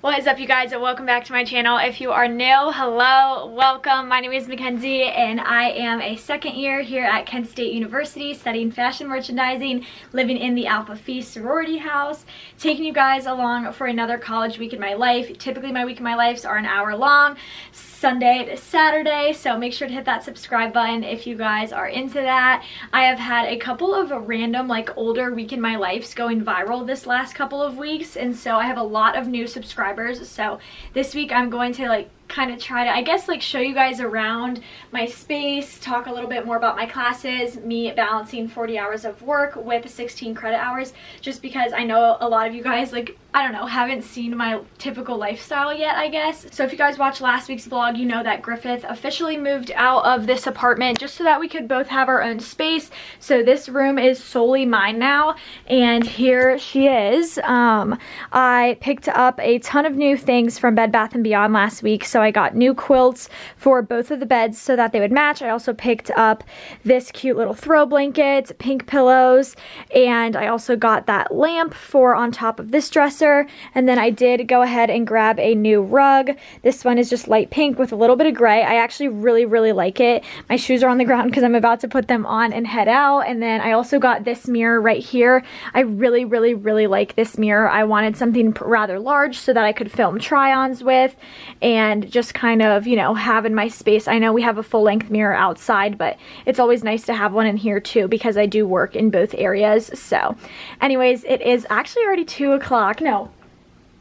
What is up, you guys, and welcome back to my channel. If you are new, hello, welcome. My name is Mackenzie and I am a second year here at Kent State University studying fashion merchandising, living in the Alpha Phi sorority house, taking you guys along for another college week in my life. Typically my week in my lives are an hour long, Sunday to Saturday, so make sure to hit that subscribe button if you guys are into that. I have had a couple of random older week in my lives going viral this last couple of weeks, and so I have a lot of new subscribers. So this week I'm going to kind of try to, I guess, show you guys around my space, talk a little bit more about my classes, me balancing 40 hours of work with 16 credit hours, just because I know a lot of you guys, I don't know, haven't seen my typical lifestyle yet, I guess. So if you guys watched last week's vlog, you know that Griffith officially moved out of this apartment just so that we could both have our own space. So this room is solely mine now, and here she is. I picked up a ton of new things from Bed Bath & Beyond last week, so I got new quilts for both of the beds so that they would match. I also picked up this cute little throw blanket, pink pillows, and I also got that lamp for on top of this dresser. And then I did go ahead and grab a new rug. This one is just light pink with a little bit of gray. I actually really like it. My shoes are on the ground because I'm about to put them on and head out. And then I also got this mirror right here. I really like this mirror. I wanted something rather large so that I could film try-ons with and just kind of, you know, have in my space. I know we have a full-length mirror outside, but it's always nice to have one in here too because I do work in both areas. So anyways, it is actually already 2 o'clock. No,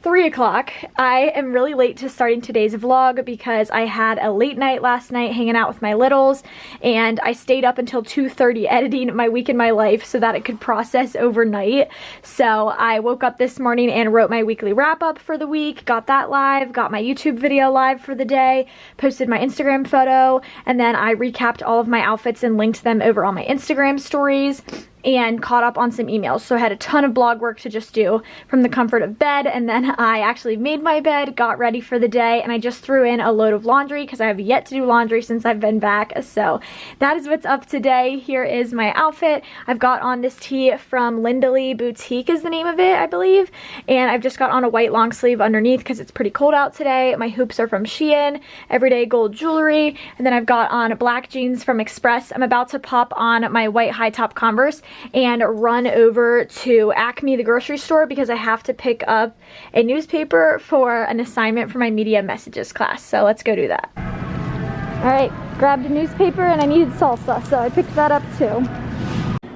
3 o'clock. I am really late to starting today's vlog because I had a late night last night hanging out with my littles, and I stayed up until 2:30 editing my week in my life so that it could process overnight. So I woke up this morning and wrote my weekly wrap up for the week, got that live, got my YouTube video live for the day, posted my Instagram photo, and then I recapped all of my outfits and linked them over on my Instagram stories, and caught up on some emails. So I had a ton of blog work to just do from the comfort of bed, and then I actually made my bed, got ready for the day, and I just threw in a load of laundry because I have yet to do laundry since I've been back. So that is what's up today. Here is my outfit. I've got on this tee from Lindley Boutique is the name of it, I believe, and I've just got on a white long sleeve underneath because it's pretty cold out today. My hoops are from Shein, everyday gold jewelry, and then I've got on black jeans from Express. I'm about to pop on my white high top Converse and run over to Acme, the grocery store, because I have to pick up a newspaper for an assignment for my media messages class. So let's go do that. All right, grabbed a newspaper and I needed salsa, so I picked that up too.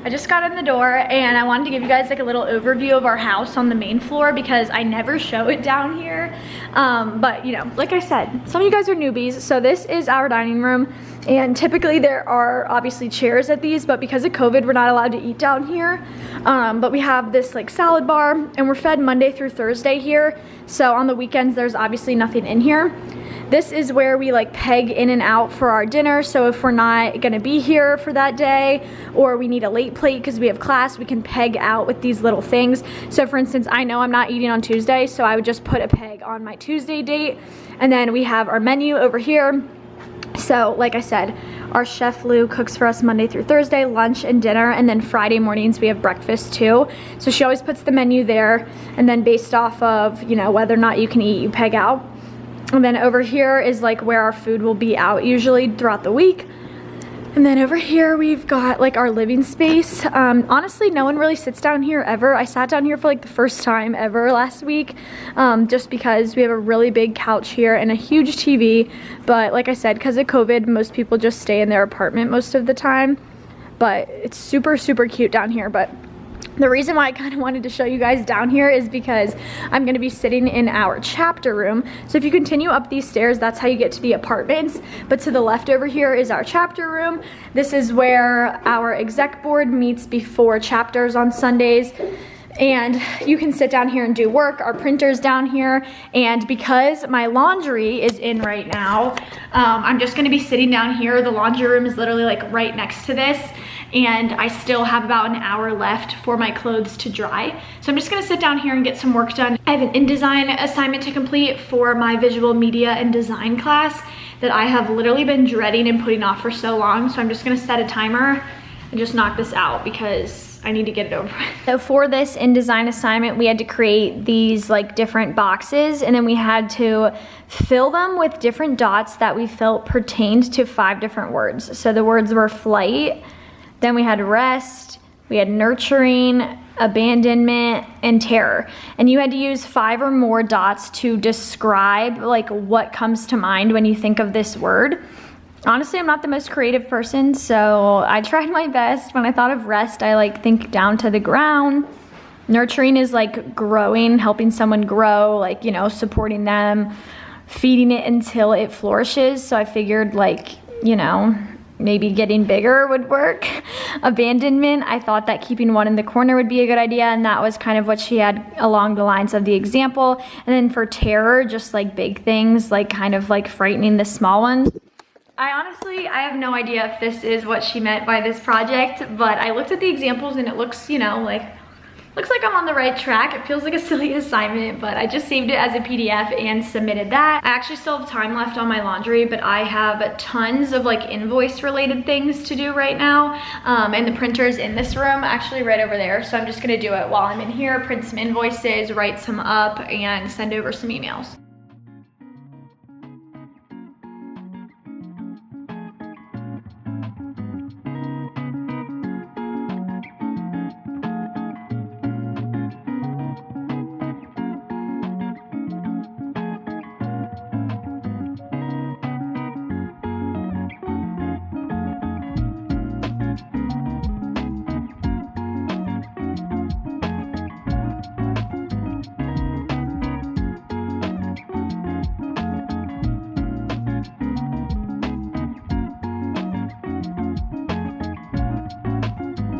I just got in the door and I wanted to give you guys a little overview of our house on the main floor because I never show it down here. But you know, like I said, some of you guys are newbies. So this is our dining room, and typically there are obviously chairs at these, but because of COVID, we're not allowed to eat down here. But we have this salad bar, and we're fed Monday through Thursday here. So on the weekends, there's obviously nothing in here. This is where we peg in and out for our dinner. So if we're not gonna be here for that day, or we need a late plate because we have class, we can peg out with these little things. So for instance, I know I'm not eating on Tuesday, so I would just put a peg on my Tuesday date. And then we have our menu over here. So like I said, our chef Lou cooks for us Monday through Thursday, lunch and dinner, and then Friday mornings we have breakfast too. So she always puts the menu there, and then based off of, you know, whether or not you can eat, you peg out. And then over here is where our food will be out usually throughout the week. And then over here we've got our living space. Honestly, no one really sits down here ever. I sat down here for the first time ever last week, just because we have a really big couch here and a huge TV. But like I said, because of COVID, most people just stay in their apartment most of the time. But it's super cute down here. But the reason why I kind of wanted to show you guys down here is because I'm going to be sitting in our chapter room. So if you continue up these stairs, that's how you get to the apartments. But to the left over here is our chapter room. This is where our exec board meets before chapters on Sundays. And you can sit down here and do work. Our printer's down here, and because my laundry is in right now, I'm just going to be sitting down here. The laundry room is literally right next to this, and I still have about an hour left for my clothes to dry. So I'm just going to sit down here and get some work done. I have an InDesign assignment to complete for my visual media and design class that I have literally been dreading and putting off for so long. So I'm just going to set a timer and just knock this out because I need to get it over with. So for this InDesign assignment, we had to create these like different boxes, and then we had to fill them with different dots that we felt pertained to 5 different words. So the words were flight, then we had rest, we had nurturing, abandonment, and terror. And you had to use 5 or more dots to describe like what comes to mind when you think of this word. Honestly, I'm not the most creative person, so I tried my best. When I thought of rest, I like think down to the ground. Nurturing is like growing, helping someone grow, like, you know, supporting them, feeding it until it flourishes. So I figured like, you know, maybe getting bigger would work. Abandonment, I thought that keeping one in the corner would be a good idea, and that was kind of what she had along the lines of the example. And then for terror, just like big things, like kind of like frightening the small ones. I have no idea if this is what she meant by this project, but I looked at the examples and it looks, you know, looks like I'm on the right track. It feels like a silly assignment, but I just saved it as a PDF and submitted that. I actually still have time left on my laundry, but I have tons of like invoice related things to do right now. And the printer is in this room, actually right over there. So I'm just gonna do it while I'm in here, print some invoices, write some up, and send over some emails.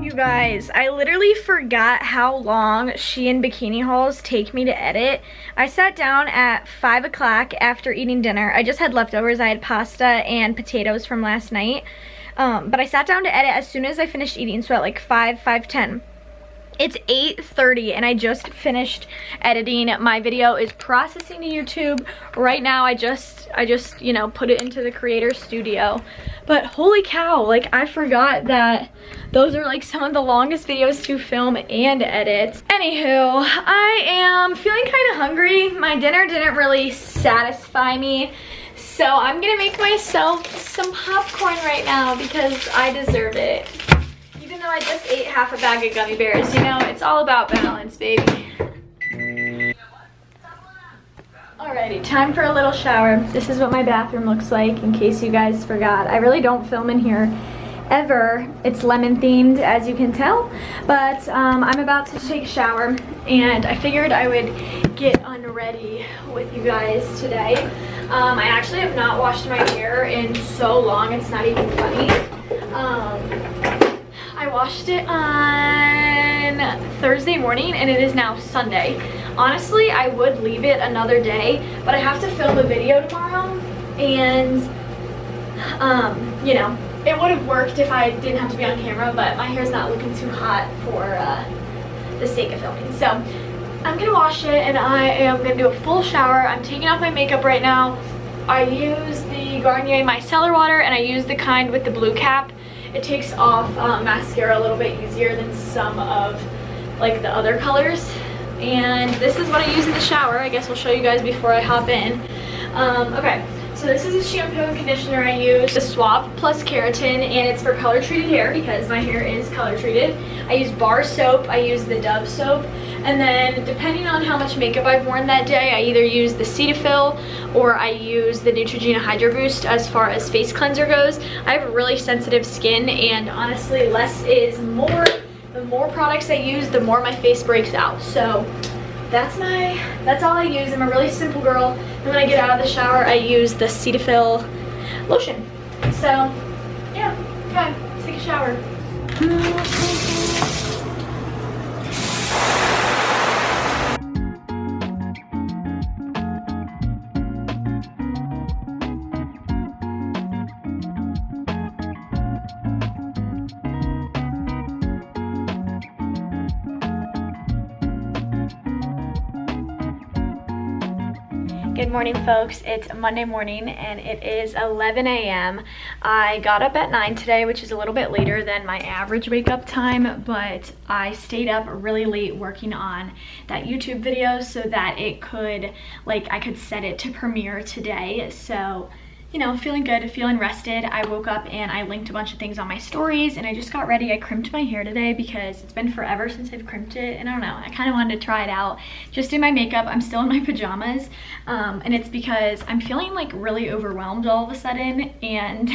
You guys, I literally forgot how long Shein bikini hauls take me to edit. I sat down at 5 o'clock after eating dinner. I just had leftovers. I had pasta and potatoes from last night. But I sat down to edit as soon as I finished eating, so at like 5:10. It's 8:30 and I just finished editing. My video is processing to YouTube right now. I just you know, put it into the creator studio. But holy cow, like I forgot that those are like some of the longest videos to film and edit. Anywho, I am feeling kind of hungry. My dinner didn't really satisfy me, so I'm gonna make myself some popcorn right now because I deserve it. Even though I just ate half a bag of gummy bears, you know, it's all about balance, baby. Alrighty, time for a little shower. This is what my bathroom looks like, in case you guys forgot. I really don't film in here ever. It's lemon themed, as you can tell, but I'm about to take a shower, and I figured I would get unready with you guys today. I actually have not washed my hair in so long, it's not even funny. I washed it on Thursday morning and it is now Sunday. Honestly, I would leave it another day, but I have to film a video tomorrow, and you know, it would have worked if I didn't have to be on camera, but my hair's not looking too hot for the sake of filming. So I'm gonna wash it and I am gonna do a full shower. I'm taking off my makeup right now. I use the Garnier Micellar Water, and I use the kind with the blue cap. It takes off mascara a little bit easier than some of like the other colors. And this is what I use in the shower. I guess I'll show you guys before I hop in. Okay, so this is a shampoo and conditioner I use. The Suave Plus Keratin, and it's for color treated hair because my hair is color treated. I use bar soap, I use the Dove soap, and then depending on how much makeup I've worn that day, I either use the Cetaphil or I use the Neutrogena Hydro Boost as far as face cleanser goes. I have really sensitive skin, and honestly, less is more. The more products I use, the more my face breaks out. So that's all I use. I'm a really simple girl. And when I get out of the shower, I use the Cetaphil lotion. So yeah, okay, let's take a shower. Good morning, folks. It's Monday morning and it is 11 a.m. I got up at 9 today, which is a little bit later than my average wake up time, but I stayed up really late working on that YouTube video so that it could, I could set it to premiere today. So, you know, feeling good, feeling rested. I woke up and I linked a bunch of things on my stories and I just got ready. I crimped my hair today because it's been forever since I've crimped it, and I don't know, I kind of wanted to try it out. Just did my makeup. I'm still in my pajamas, and it's because I'm feeling really overwhelmed all of a sudden, and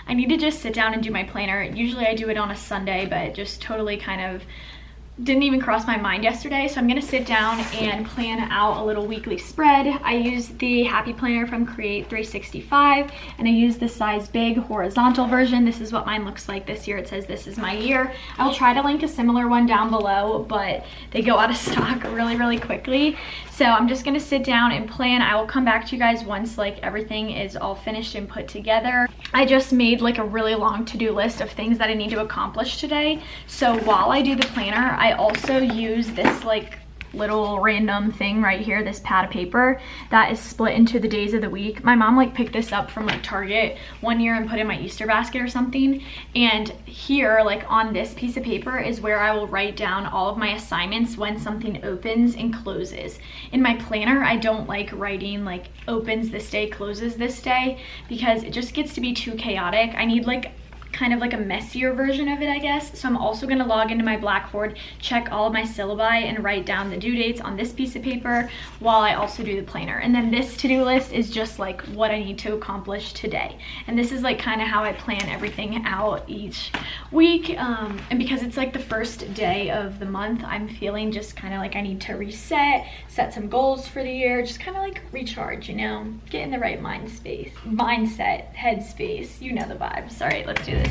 I need to just sit down and do my planner. Usually I do it on a Sunday, but it just totally kind of didn't even cross my mind yesterday. So I'm gonna sit down and plan out a little weekly spread. I use the Happy Planner from Create 365, and I use the size big horizontal version. This is what mine looks like this year. It says this is my year. I will try to link a similar one down below, but they go out of stock really quickly. So I'm just gonna sit down and plan. I will come back to you guys once everything is all finished and put together. I just made a really long to-do list of things that I need to accomplish today. So while I do the planner, I also use this little random thing right here, this pad of paper that is split into the days of the week. My mom picked this up from Target one year and put it in my Easter basket or something. And here, on this piece of paper is where I will write down all of my assignments when something opens and closes. In my planner, I don't like writing opens this day, closes this day, because it just gets to be too chaotic. I need kind of a messier version of it, I guess. So I'm also gonna log into my Blackboard, check all of my syllabi, and write down the due dates on this piece of paper while I also do the planner. And then this to-do list is just what I need to accomplish today. And this is kind of how I plan everything out each week. And because it's the first day of the month, I'm feeling just kind of I need to reset, set some goals for the year, just kind of recharge, you know, get in the right mindset, headspace, you know the vibes. All right, let's do this.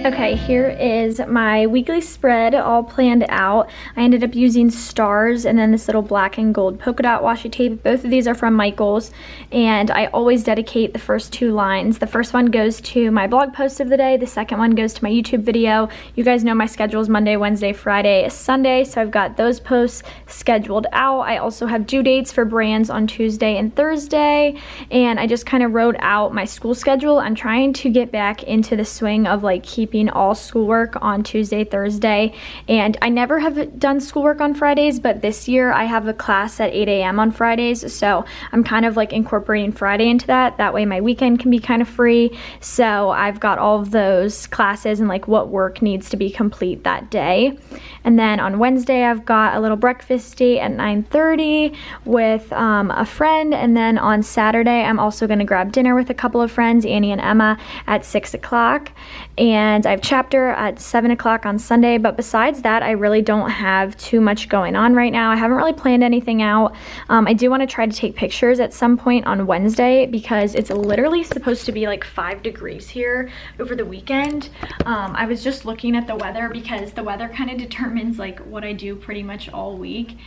Okay, here is my weekly spread all planned out. I ended up using stars and then this little black and gold polka dot washi tape. Both of these are from Michaels, and I always dedicate the first two lines. The first one goes to my blog post of the day. The second one goes to my YouTube video. You guys know my schedule is Monday, Wednesday, Friday, Sunday, so I've got those posts scheduled out. I also have due dates for brands on Tuesday and Thursday, and I just kind of wrote out my school schedule. I'm trying to get back into the swing of keeping all schoolwork on Tuesday, Thursday, and I never have done schoolwork on Fridays, but this year I have a class at 8 a.m. on Fridays, so I'm kind of incorporating Friday into that. That way my weekend can be kind of free. So I've got all of those classes and what work needs to be complete that day. And then on Wednesday I've got a little breakfast date at 9:30 with a friend, and then on Saturday I'm also going to grab dinner with a couple of friends, Annie and Emma, at 6 o'clock, and I have chapter at 7 o'clock on Sunday. But besides that, I really don't have too much going on right now. I haven't really planned anything out. I do want to try to take pictures at some point on Wednesday because it's literally supposed to be 5 degrees here over the weekend. I was just looking at the weather because the weather kind of determines what I do pretty much all week,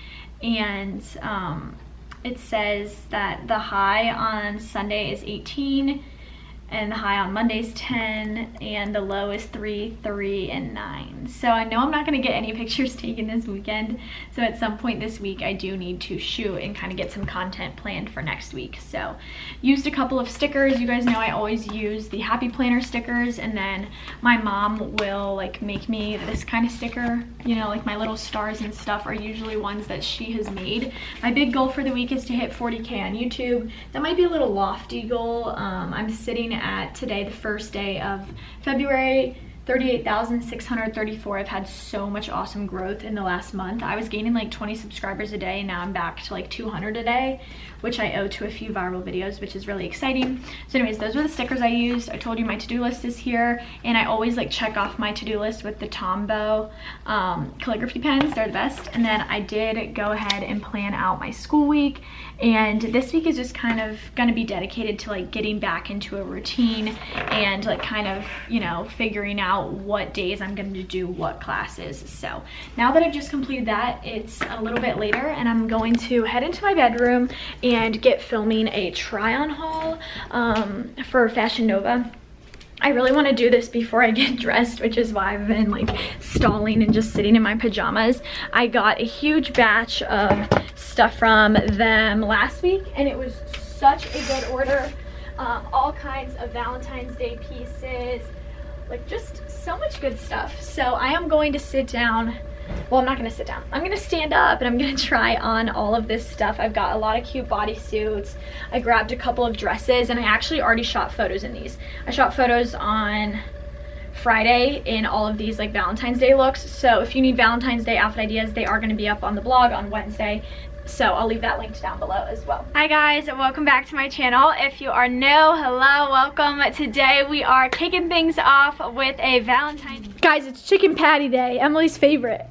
and it says that the high on Sunday is 18, and the high on Monday is 10, and the low is 3, 3, and 9. So I know I'm not going to get any pictures taken this weekend, so at some point this week I do need to shoot and kind of get some content planned for next week. So used a couple of stickers. You guys know I always use the Happy Planner stickers, and then my mom will make me this kind of sticker, you know, my little stars and stuff are usually ones that she has made. My big goal for the week is to hit 40K on YouTube. That might be a little lofty goal. I'm sitting at today, the first day of February, 38,634. I've had so much awesome growth in the last month. I was gaining like 20 subscribers a day, and now I'm back to like 200 a day, which I owe to a few viral videos, which is really exciting. So anyways, those were the stickers I used. I told you my to-do list is here, and I always like check off my to-do list with the Tombow calligraphy pens. They're the best. And then I did go ahead and plan out my school week, and this week is just kind of gonna be dedicated to like getting back into a routine and like kind of, you know, figuring out what days I'm going to do what classes. So now that I've just completed that, it's a little bit later, and I'm going to head into my bedroom and get filming a try-on haul for Fashion Nova. I really want to do this before I get dressed, which is why I've been like stalling and just sitting in my pajamas. I got a huge batch of stuff from them last week, and it was such a good order. All kinds of Valentine's Day pieces, like just so much good stuff. So I am going to sit down. Well, I'm not gonna sit down. I'm gonna stand up and I'm gonna try on all of this stuff. I've got a lot of cute bodysuits. I grabbed a couple of dresses, and I actually already shot photos in these. I shot photos on Friday in all of these like Valentine's Day looks. So if you need Valentine's Day outfit ideas, they are gonna be up on the blog on Wednesday. So I'll leave that linked down below as well. Hi guys, welcome back to my channel. If you are new, hello, welcome. Today we are kicking things off with a Valentine's. Guys, it's chicken patty day, Emily's favorite.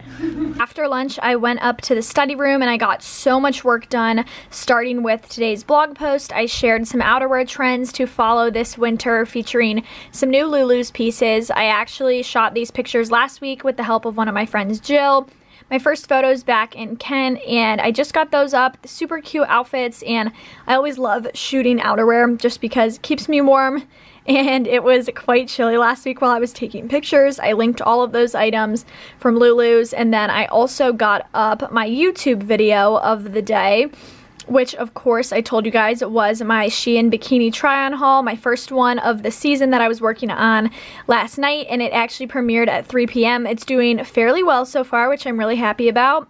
After lunch, I went up to the study room and I got so much work done. Starting with today's blog post, I shared some outerwear trends to follow this winter, featuring some new Lulu's pieces. I actually shot these pictures last week with the help of one of my friends, Jill. My first photos back in Kent, and I just got those up. Super cute outfits, and I always love shooting outerwear just because it keeps me warm, and it was quite chilly last week while I was taking pictures. I linked all of those items from Lulu's, and then I also got up my YouTube video of the day, which of course I told you guys was my Shein bikini try-on haul, my first one of the season that I was working on last night, and it actually premiered at 3 p.m. It's doing fairly well so far, which I'm really happy about.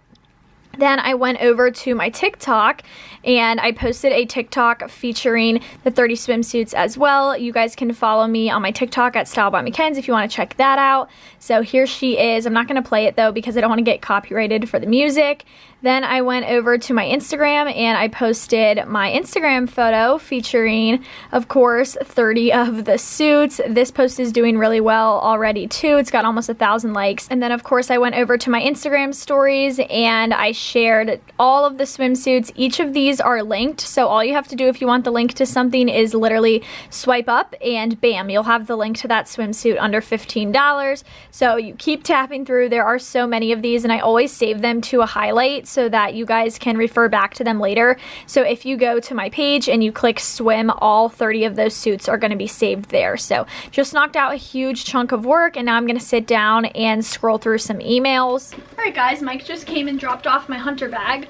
Then I went over to my TikTok and I posted a TikTok featuring the 30 swimsuits as well. You guys can follow me on my TikTok at Style by McKenzie if you want to check that out. So here she is. I'm not going to play it though because I don't want to get copyrighted for the music. Then I went over to my Instagram and I posted my Instagram photo featuring, of course, 30 of the suits. This post is doing really well already too. It's got almost 1,000 likes. And then of course I went over to my Instagram stories and I shared all of the swimsuits. Each of these are linked, so all you have to do if you want the link to something is literally swipe up and bam, you'll have the link to that swimsuit under $15. So you keep tapping through. There are so many of these, and I always save them to a highlight so that you guys can refer back to them later. So if you go to my page and you click swim, all 30 of those suits are going to be saved there. So just knocked out a huge chunk of work, and now I'm going to sit down and scroll through some emails. Alright guys, Mike just came and dropped off my Hunter bag.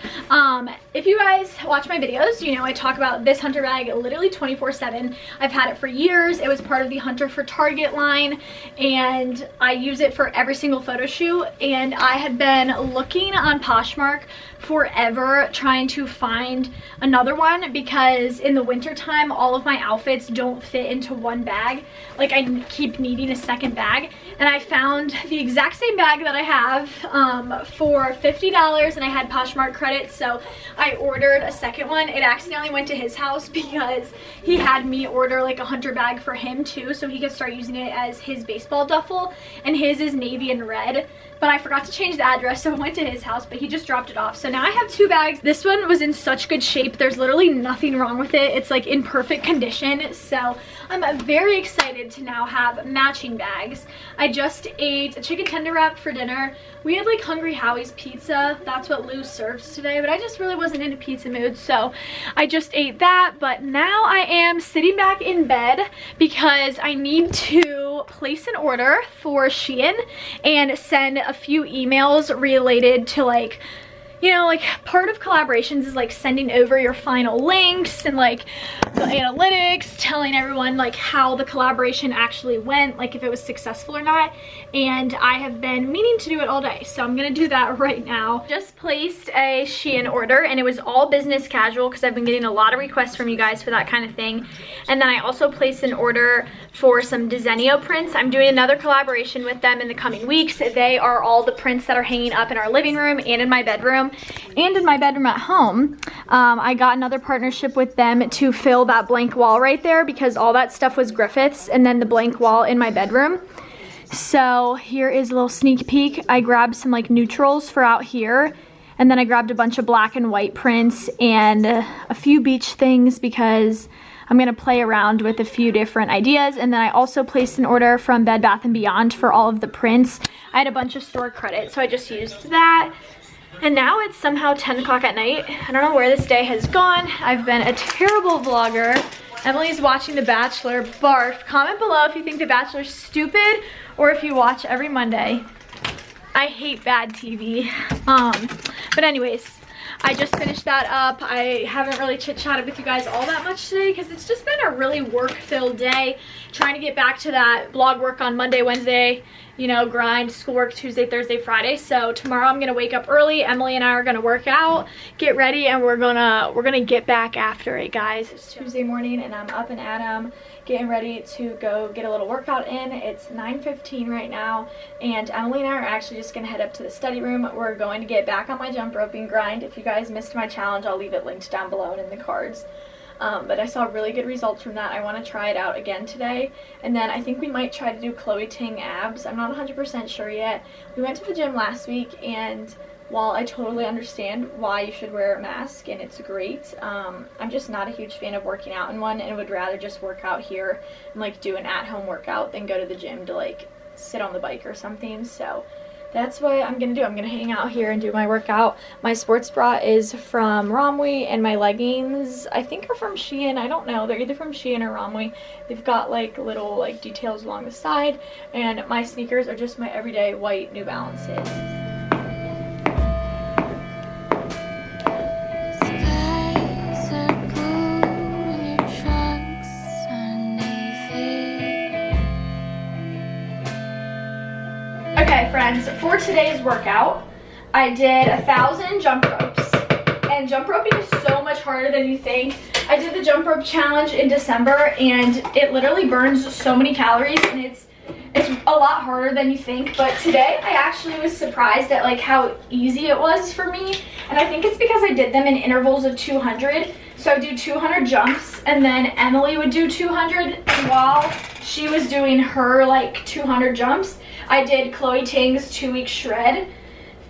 If you guys watch my videos, you know I talk about this Hunter bag literally 24/7. I've had it for years. It was part of the Hunter for Target line, and I use it for every single photo shoot. And I had been looking on Poshmark forever trying to find another one because in the winter time all of my outfits don't fit into one bag. Like I keep needing a second bag, and I found the exact same bag that I have for $50, and I had Poshmark credits, so I ordered a second one. It accidentally went to his house because he had me order like a Hunter bag for him too, so he could start using it as his baseball duffel, and his is navy and red. But I forgot to change the address, so I went to his house, but he just dropped it off. So now I have two bags. This one was in such good shape. There's literally nothing wrong with it. It's like in perfect condition. So I'm very excited to now have matching bags. I just ate a chicken tender wrap for dinner. We had like Hungry Howie's pizza. That's what Lou serves today, but I just really wasn't in a pizza mood, so I just ate that. But now I am sitting back in bed because I need to place an order for Shein and send a few emails related to like you know, like part of collaborations is like sending over your final links and like the analytics, telling everyone like how the collaboration actually went, like if it was successful or not. And I have been meaning to do it all day, so I'm gonna do that right now. Just placed a Shein order, and it was all business casual because I've been getting a lot of requests from you guys for that kind of thing. And then I also placed an order for some Desenio prints. I'm doing another collaboration with them in the coming weeks. They are all the prints that are hanging up in our living room and in my bedroom and in my bedroom at home. I got another partnership with them to fill that blank wall right there because all that stuff was Griffiths, and then the blank wall in my bedroom. So here is a little sneak peek. I grabbed some like neutrals for out here, and then I grabbed a bunch of black and white prints and a few beach things because I'm gonna play around with a few different ideas. And then I also placed an order from Bed Bath & Beyond for all of the prints. I had a bunch of store credit, so I just used that. And now it's somehow 10 o'clock at night. I don't know where this day has gone. I've been a terrible vlogger. Emily's watching The Bachelor. Barf. Comment below if you think The Bachelor's stupid or if you watch every Monday. I hate bad TV. But anyways, I just finished that up. I haven't really chit-chatted with you guys all that much today because it's just been a really work-filled day. Trying to get back to that blog work on Monday, Wednesday, you know, grind, schoolwork Tuesday, Thursday, Friday. So tomorrow I'm gonna wake up early. Emily and I are gonna work out, get ready, and we're gonna get back after it, guys. It's Tuesday morning and I'm up and at 'em, getting ready to go get a little workout in. It's 9:15 right now, and Emily and I are actually just gonna head up to the study room. We're going to get back on my jump roping grind. If you guys missed my challenge, I'll leave it linked down below and in the cards. But I saw really good results from that. I want to try it out again today. And then I think we might try to do Chloe Ting abs. I'm not 100% sure yet. We went to the gym last week, and while I totally understand why you should wear a mask and it's great, I'm just not a huge fan of working out in one, and would rather just work out here and like do an at-home workout than go to the gym to like sit on the bike or something. So that's what I'm gonna do. I'm gonna hang out here and do my workout. My sports bra is from Romwe, and my leggings I think are from Shein. I don't know, they're either from Shein or Romwe. They've got like little like details along the side, and my sneakers are just my everyday white New Balances. Okay, friends, for today's workout, I did 1,000 jump ropes, and jump roping is so much harder than you think. I did the jump rope challenge in December, and it literally burns so many calories, and it's a lot harder than you think. But today, I actually was surprised at like how easy it was for me, and I think it's because I did them in intervals of 200. So I would do 200 jumps, and then Emily would do 200, and while she was doing her like 200 jumps, I did Chloe Ting's 2-week shred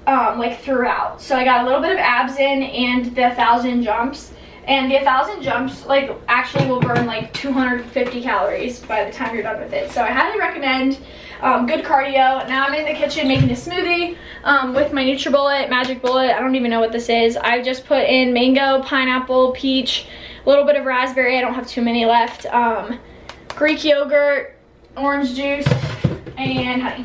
like throughout. So I got a little bit of abs in and the 1,000 jumps. And the 1,000 jumps like actually will burn like 250 calories by the time you're done with it. So I highly recommend good cardio. Now I'm in the kitchen making a smoothie with my NutriBullet, Magic Bullet. I don't even know what this is. I just put in mango, pineapple, peach, a little bit of raspberry. I don't have too many left. Greek yogurt, orange juice, and honey.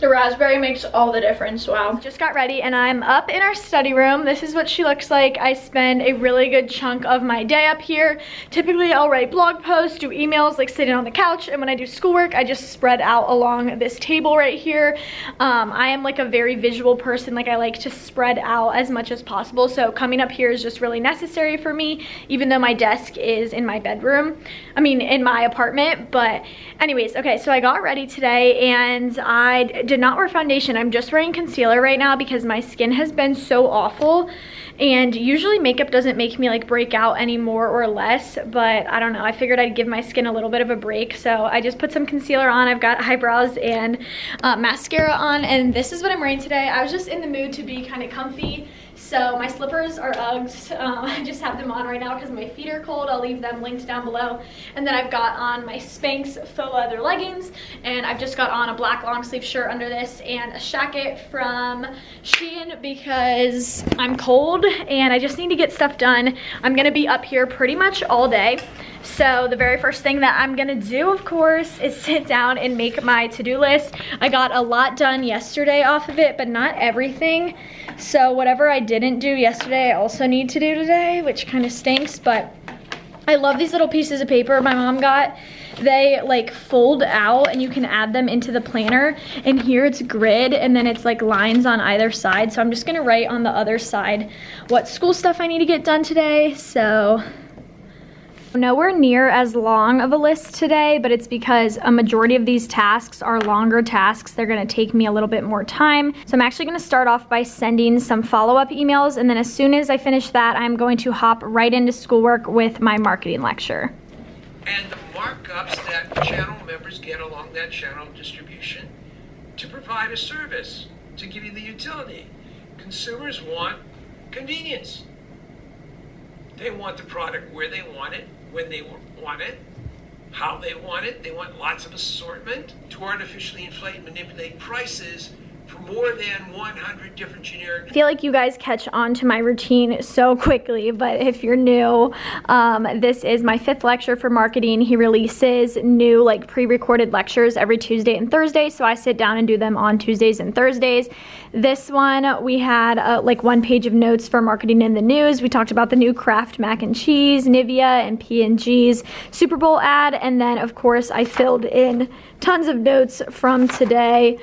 The raspberry makes all the difference. Wow. Just got ready and I'm up in our study room. This is what she looks like. I spend a really good chunk of my day up here. Typically I'll write blog posts, do emails, like sitting on the couch, and when I do schoolwork I just spread out along this table right here. I am like a very visual person. Like I like to spread out as much as possible, so coming up here is just really necessary for me, even though my desk is in my bedroom. I mean in my apartment. But anyways, okay, so I got ready today and I did not wear foundation. I'm just wearing concealer right now because my skin has been so awful, and usually makeup doesn't make me like break out any more or less, but I don't know, I figured I'd give my skin a little bit of a break, so I just put some concealer on. I've got eyebrows and mascara on, and this is what I'm wearing today. I was just in the mood to be kind of comfy. So my slippers are Uggs. I just have them on right now because my feet are cold. I'll leave them linked down below. And then I've got on my Spanx faux leather leggings, and I've just got on a black long sleeve shirt under this and a jacket from Shein because I'm cold and I just need to get stuff done. I'm gonna be up here pretty much all day. So the very first thing that I'm gonna do, of course, is sit down and make my to-do list. I got a lot done yesterday off of it, but not everything. So whatever I didn't do yesterday, I also need to do today, which kind of stinks, but I love these little pieces of paper my mom got. They like fold out and you can add them into the planner, and here it's grid and then it's like lines on either side. So I'm just gonna write on the other side what school stuff I need to get done today. So nowhere near as long of a list today, but it's because a majority of these tasks are longer tasks. They're gonna take me a little bit more time. So I'm actually gonna start off by sending some follow-up emails, and then as soon as I finish that, I'm going to hop right into schoolwork with my marketing lecture. And the markups that channel members get along that channel distribution to provide a service, to give you the utility. Consumers want convenience. They want the product where they want it, when they want it, how they want it. They want lots of assortment to artificially inflate and manipulate prices for more than 100 different generic. I feel like you guys catch on to my routine so quickly, but if you're new, this is my 5th lecture for marketing. He releases new like pre-recorded lectures every Tuesday and Thursday, so I sit down and do them on Tuesdays and Thursdays. This one, we had like 1 page of notes for marketing in the news. We talked about the new Kraft mac and cheese, Nivea, and P&G's Super Bowl ad, and then of course I filled in tons of notes from today.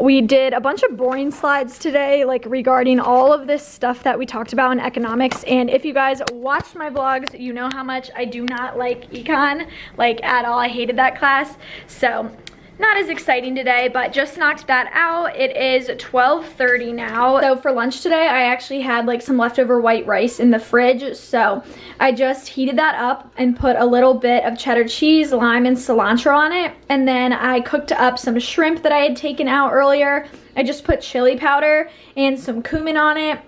We did a bunch of boring slides today, like regarding all of this stuff that we talked about in economics. And if you guys watched my vlogs, you know how much I do not like econ, like at all. I hated that class. So not as exciting today, but just knocked that out. It is 12:30 now. So for lunch today, I actually had like some leftover white rice in the fridge. So I just heated that up and put a little bit of cheddar cheese, lime, and cilantro on it. And then I cooked up some shrimp that I had taken out earlier. I just put chili powder and some cumin on it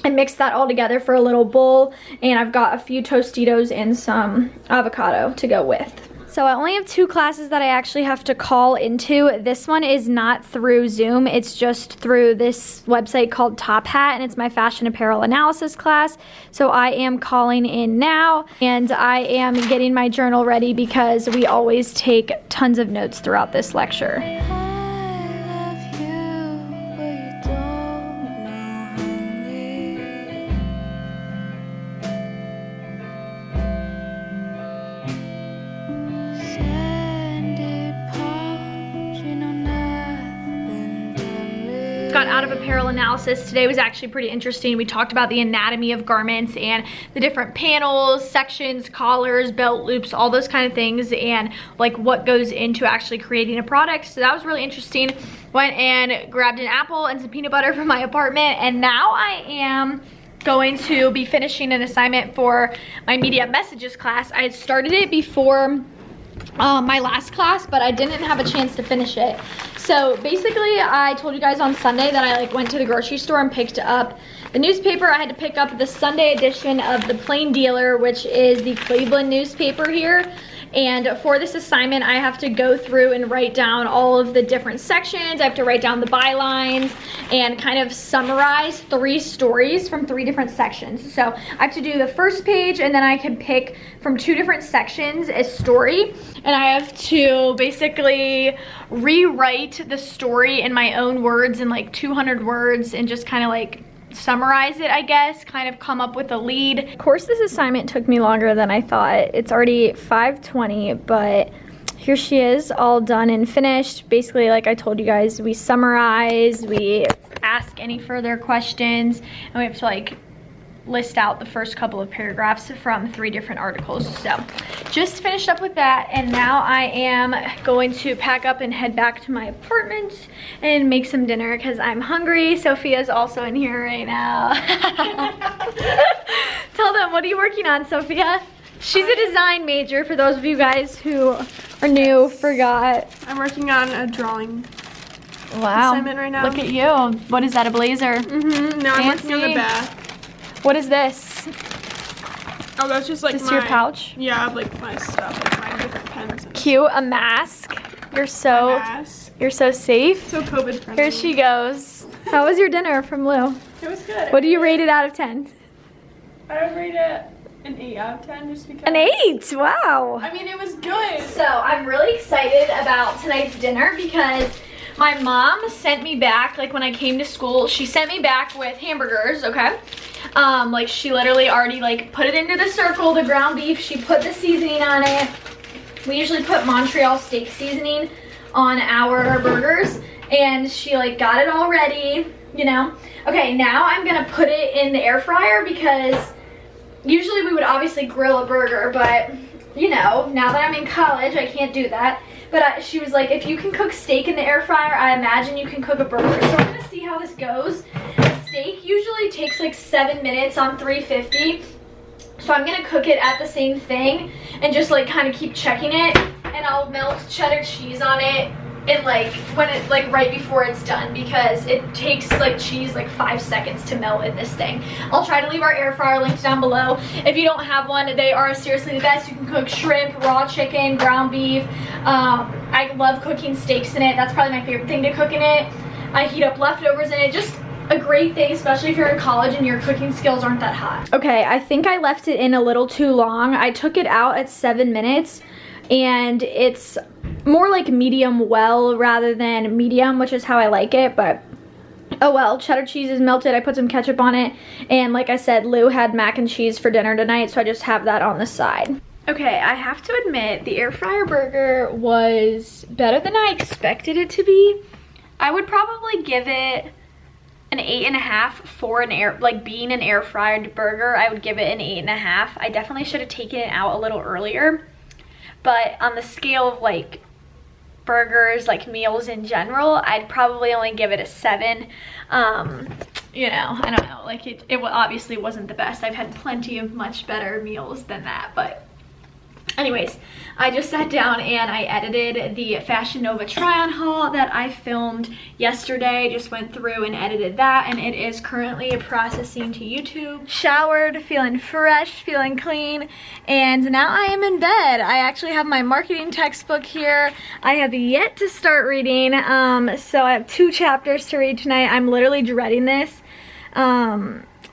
and mixed that all together for a little bowl. And I've got a few Tostitos and some avocado to go with. So I only have 2 classes that I actually have to call into. This one is not through Zoom. It's just through this website called Top Hat, and it's my fashion apparel analysis class. So I am calling in now, and I am getting my journal ready because we always take tons of notes throughout this lecture. Got out of apparel analysis. Today was actually pretty interesting. We talked about the anatomy of garments and the different panels, sections, collars, belt loops, all those kind of things, and like what goes into actually creating a product. So that was really interesting. Went and grabbed an apple and some peanut butter from my apartment, and now I am going to be finishing an assignment for my media messages class. I had started it before my last class, but I didn't have a chance to finish it. So basically, I told you guys on Sunday that I like went to the grocery store and picked up the newspaper. I had to pick up the Sunday edition of the Plain Dealer, which is the Cleveland newspaper here. And for this assignment, I have to go through and write down all of the different sections. I have to write down the bylines and kind of summarize 3 stories from 3 different sections. So I have to do the first page, and then I can pick from 2 different sections a story. And I have to basically rewrite the story in my own words, in like 200 words, and just kind of like summarize it, I guess, kind of come up with a lead. Of course, this assignment took me longer than I thought. It's already 5:20, but here she is, all done and finished. Basically, like I told you guys, we summarize, we ask any further questions, and we have to like list out the first couple of paragraphs from 3 different articles. So just finished up with that, and now I am going to pack up and head back to my apartment and make some dinner because I'm hungry. Sophia's also in here right now. Tell them, what are you working on, Sophia? She's a design major, for those of you guys who are new, forgot. I'm working on a drawing assignment right now. Look at you. What is that, a blazer? Mm-hmm. No, I'm working on the back. What is this? Oh, that's just like Is this your pouch? Yeah, like my stuff, like my different pens. And Cute, a mask. You're so safe. So COVID friendly. Here she goes. How was your dinner from Lou? It was good. What do you rate it out of 10? I would rate it An 8 out of 10 just because. An 8, wow. I mean, it was good. So I'm really excited about tonight's dinner because my mom sent me back, like when I came to school, she sent me back with hamburgers, okay? Like she literally already like put it into the circle, the ground beef, she put the seasoning on it. We usually put Montreal steak seasoning on our burgers, and she like got it all ready, you know? Okay, now I'm gonna put it in the air fryer because usually we would obviously grill a burger, but you know, now that I'm in college, I can't do that. But she was like, if you can cook steak in the air fryer, I imagine you can cook a burger. So I'm gonna see how this goes. The steak usually takes like 7 minutes on 350. So I'm gonna cook it at the same thing and just like kind of keep checking it. And I'll melt cheddar cheese on it and like when it like right before it's done, because it takes like cheese like 5 seconds to melt in this thing. I'll try to leave our air fryer linked down below. If you don't have one, they are seriously the best. You can cook shrimp, raw chicken, ground beef. I love cooking steaks in it. That's probably my favorite thing to cook in it. I heat up leftovers in it. Just a great thing, especially if you're in college and your cooking skills aren't that hot. Okay, I think I left it in a little too long. I took it out at 7 minutes and it's more like medium well rather than medium, which is how I like it, but oh well. Cheddar cheese is melted. I put some ketchup on it, and like I said, Lou had mac and cheese for dinner tonight, so I just have that on the side. Okay, I have to admit, the air fryer burger was better than I expected it to be. I would probably give it an 8.5 for being an air fried burger. I would give it an 8.5. I definitely should have taken it out a little earlier, but on the scale of like burgers, like meals in general, I'd probably only give it a 7. You know, I don't know, like it obviously wasn't the best. I've had plenty of much better meals than that, but anyways, I just sat down and I edited the Fashion Nova try-on haul that I filmed yesterday. Just went through and edited that, and it is currently processing to YouTube. Showered, feeling fresh, feeling clean, and now I am in bed. I actually have my marketing textbook here. I have yet to start reading, so I have 2 chapters to read tonight. I'm literally dreading this.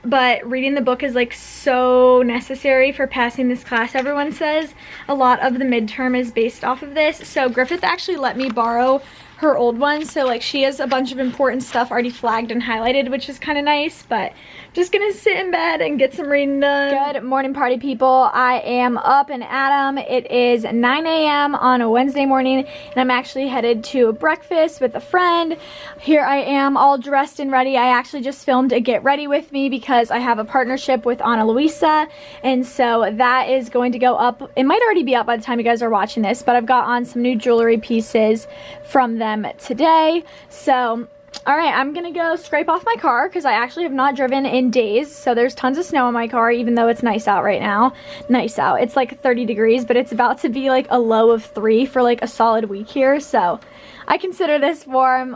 But reading the book is like so necessary for passing this class, everyone says. A lot of the midterm is based off of this. So Griffith actually let me borrow her old one, so like she has a bunch of important stuff already flagged and highlighted, which is kind of nice. But just gonna sit in bed and get some reading done. Good morning, party people. I am up and at 'em. It is 9 a.m. on a Wednesday morning, and I'm actually headed to breakfast with a friend. Here I am all dressed and ready. I actually just filmed a get ready with me because I have a partnership with Ana Luisa, and so that is going to go up. It might already be up by the time you guys are watching this, but I've got on some new jewelry pieces from them today. So all right, I'm gonna go scrape off my car because I actually have not driven in days. So there's tons of snow on my car, even though it's nice out right now. Nice out. It's like 30 degrees, but it's about to be like a low of 3 for like a solid week here. So I consider this warm.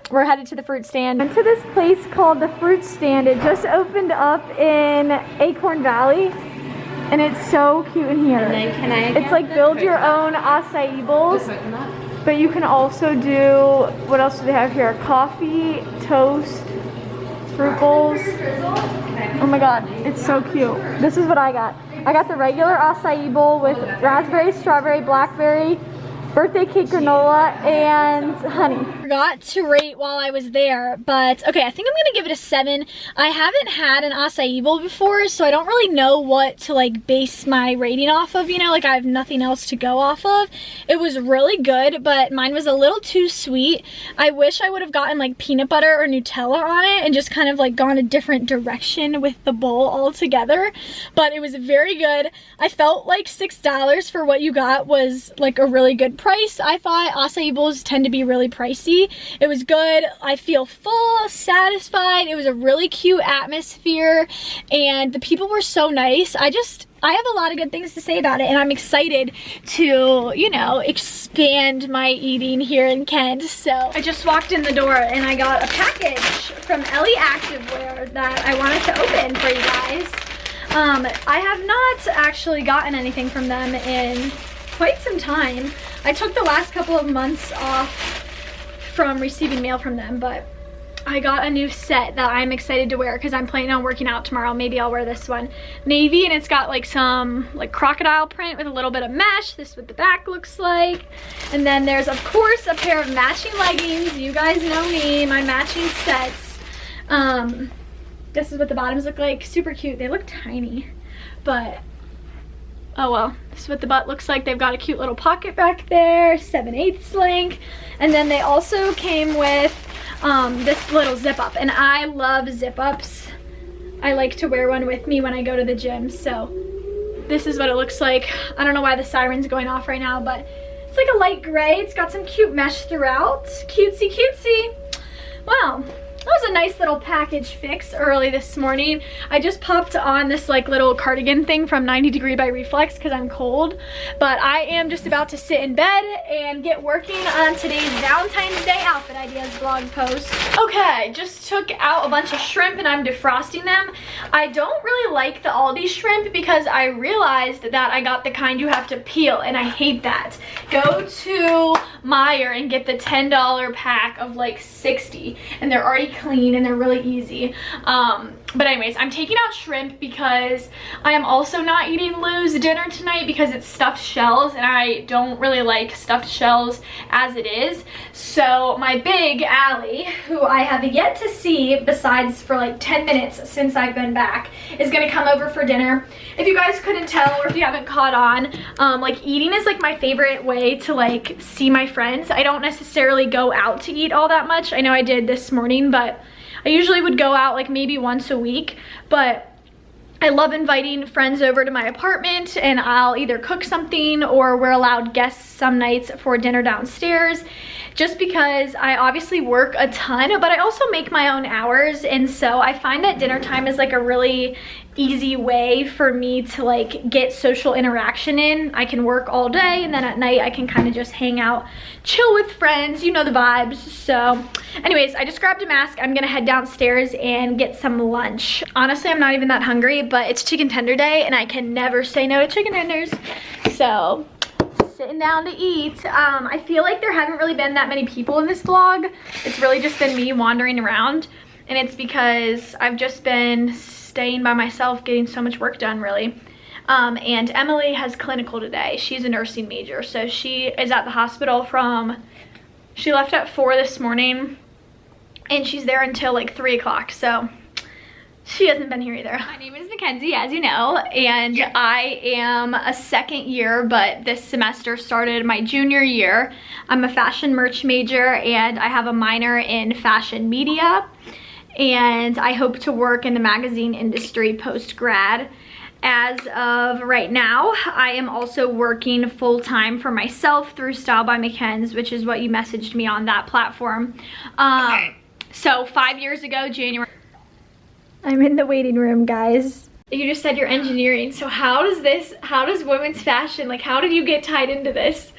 We're headed to the fruit stand. Went to this place called the Fruit Stand. It just opened up in Acorn Valley, and it's so cute in here. It's like build your own acai bowls. But you can also do, what else do they have here? Coffee, toast, fruit bowls. Oh my god, it's so cute. This is what I got. I got the regular acai bowl with raspberry, strawberry, blackberry, birthday cake granola, and honey. Forgot to rate while I was there, but okay, I think I'm gonna give it a 7. I haven't had an acai bowl before, so I don't really know what to like base my rating off of, you know, like I have nothing else to go off of. It was really good, but mine was a little too sweet. I wish I would have gotten like peanut butter or Nutella on it and just kind of like gone a different direction with the bowl altogether, but it was very good. I felt like $6 for what you got was like a really good price. I thought acai bowls tend to be really pricey. It was good. I feel full, satisfied. It was a really cute atmosphere, and the people were so nice. I have a lot of good things to say about it, and I'm excited to, you know, expand my eating here in Kent. So I just walked in the door and I got a package from Ellie Activewear that I wanted to open for you guys. I have not actually gotten anything from them in quite some time. I took the last couple of months off from receiving mail from them, but I got a new set that I'm excited to wear because I'm planning on working out tomorrow. Maybe I'll wear this one. Navy, and it's got like some like crocodile print with a little bit of mesh. This is what the back looks like. And then there's of course a pair of matching leggings. You guys know me, my matching sets. This is what the bottoms look like. Super cute. They look tiny, but oh well. This is what the butt looks like. They've got a cute little pocket back there, 7/8 length. And then they also came with this little zip up, and I love zip ups. I like to wear one with me when I go to the gym. So this is what it looks like. I don't know why the siren's going off right now, but it's like a light gray. It's got some cute mesh throughout. Cutesy cutesy. Wow. That was a nice little package fix early this morning. I just popped on this like little cardigan thing from 90 Degree by Reflex because I'm cold. But I am just about to sit in bed and get working on today's Valentine's Day outfit ideas blog post. Okay, just took out a bunch of shrimp and I'm defrosting them. I don't really like the Aldi shrimp because I realized that I got the kind you have to peel, and I hate that. Go to Meijer and get the $10 pack of like 60, and they're already clean and they're really easy. But anyways, I'm taking out shrimp because I am also not eating Lou's dinner tonight because it's stuffed shells, and I don't really like stuffed shells as it is. So my big Allie, who I have yet to see besides for like 10 minutes since I've been back, is gonna come over for dinner. If you guys couldn't tell, or if you haven't caught on, like eating is like my favorite way to like see my friends. I don't necessarily go out to eat all that much. I know I did this morning, but I usually would go out like maybe once a week. But I love inviting friends over to my apartment, and I'll either cook something or we're allowed guests some nights for dinner downstairs, just because I obviously work a ton, but I also make my own hours. And so I find that dinner time is like a really easy way for me to like get social interaction in. I can work all day, and then at night I can kind of just hang out, chill with friends, you know the vibes. So anyways, I just grabbed a mask. I'm gonna head downstairs and get some lunch. Honestly, I'm not even that hungry, but it's chicken tender day and I can never say no to chicken tenders. So sitting down to eat. I feel like there haven't really been that many people in this vlog. It's really just been me wandering around, and it's because I've just been staying by myself getting so much work done, really. And Emily has clinical today. She's a nursing major, so she is at the hospital she left at 4 this morning, and she's there until like 3 o'clock, so she hasn't been here either. My name is Mckenzie, as you know, and yeah. I am a second year, but this semester started my junior year. I'm a fashion merch major, and I have a minor in fashion media, and I hope to work in the magazine industry post-grad. As of right now, I am also working full-time for myself through Style by McKenzie, which is what you messaged me on that platform. Okay. So 5 years ago, January. I'm in the waiting room, guys. You just said you're engineering, so how does women's fashion, like how did you get tied into this?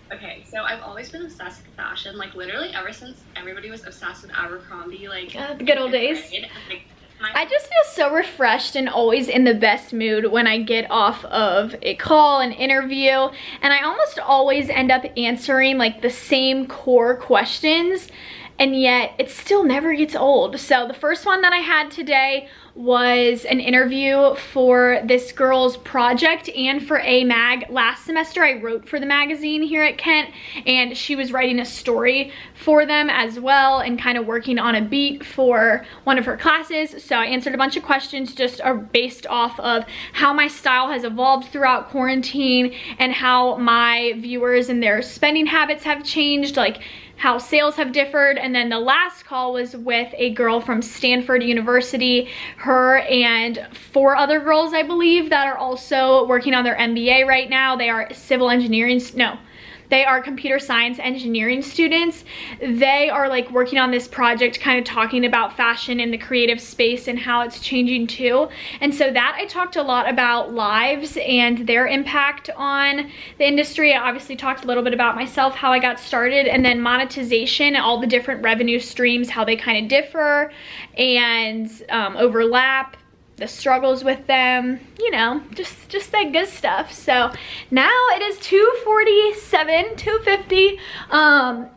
Okay, so I've always been obsessed with fashion, like literally ever since everybody was obsessed with Abercrombie, like the good old days. I just feel so refreshed and always in the best mood when I get off of a call, an interview, and I almost always end up answering like the same core questions, and yet it still never gets old. So the first one that I had today was an interview for this girl's project and for a mag. Last semester I wrote for the magazine here at Kent, and she was writing a story for them as well and kind of working on a beat for one of her classes. So I answered a bunch of questions just based off of how my style has evolved throughout quarantine and how my viewers and their spending habits have changed, like how sales have differed. And then the last call was with a girl from Stanford University, her and 4 other girls, I believe, that are also working on their MBA right now. They are civil engineering, no, they are computer science engineering students. They are like working on this project, kind of talking about fashion in the creative space and how it's changing too. And so that I talked a lot about lives and their impact on the industry. I obviously talked a little bit about myself, how I got started, and then monetization, all the different revenue streams, how they kind of differ and overlap. the struggles with them, you know, just that good stuff. So now it is 2:47, 2:50,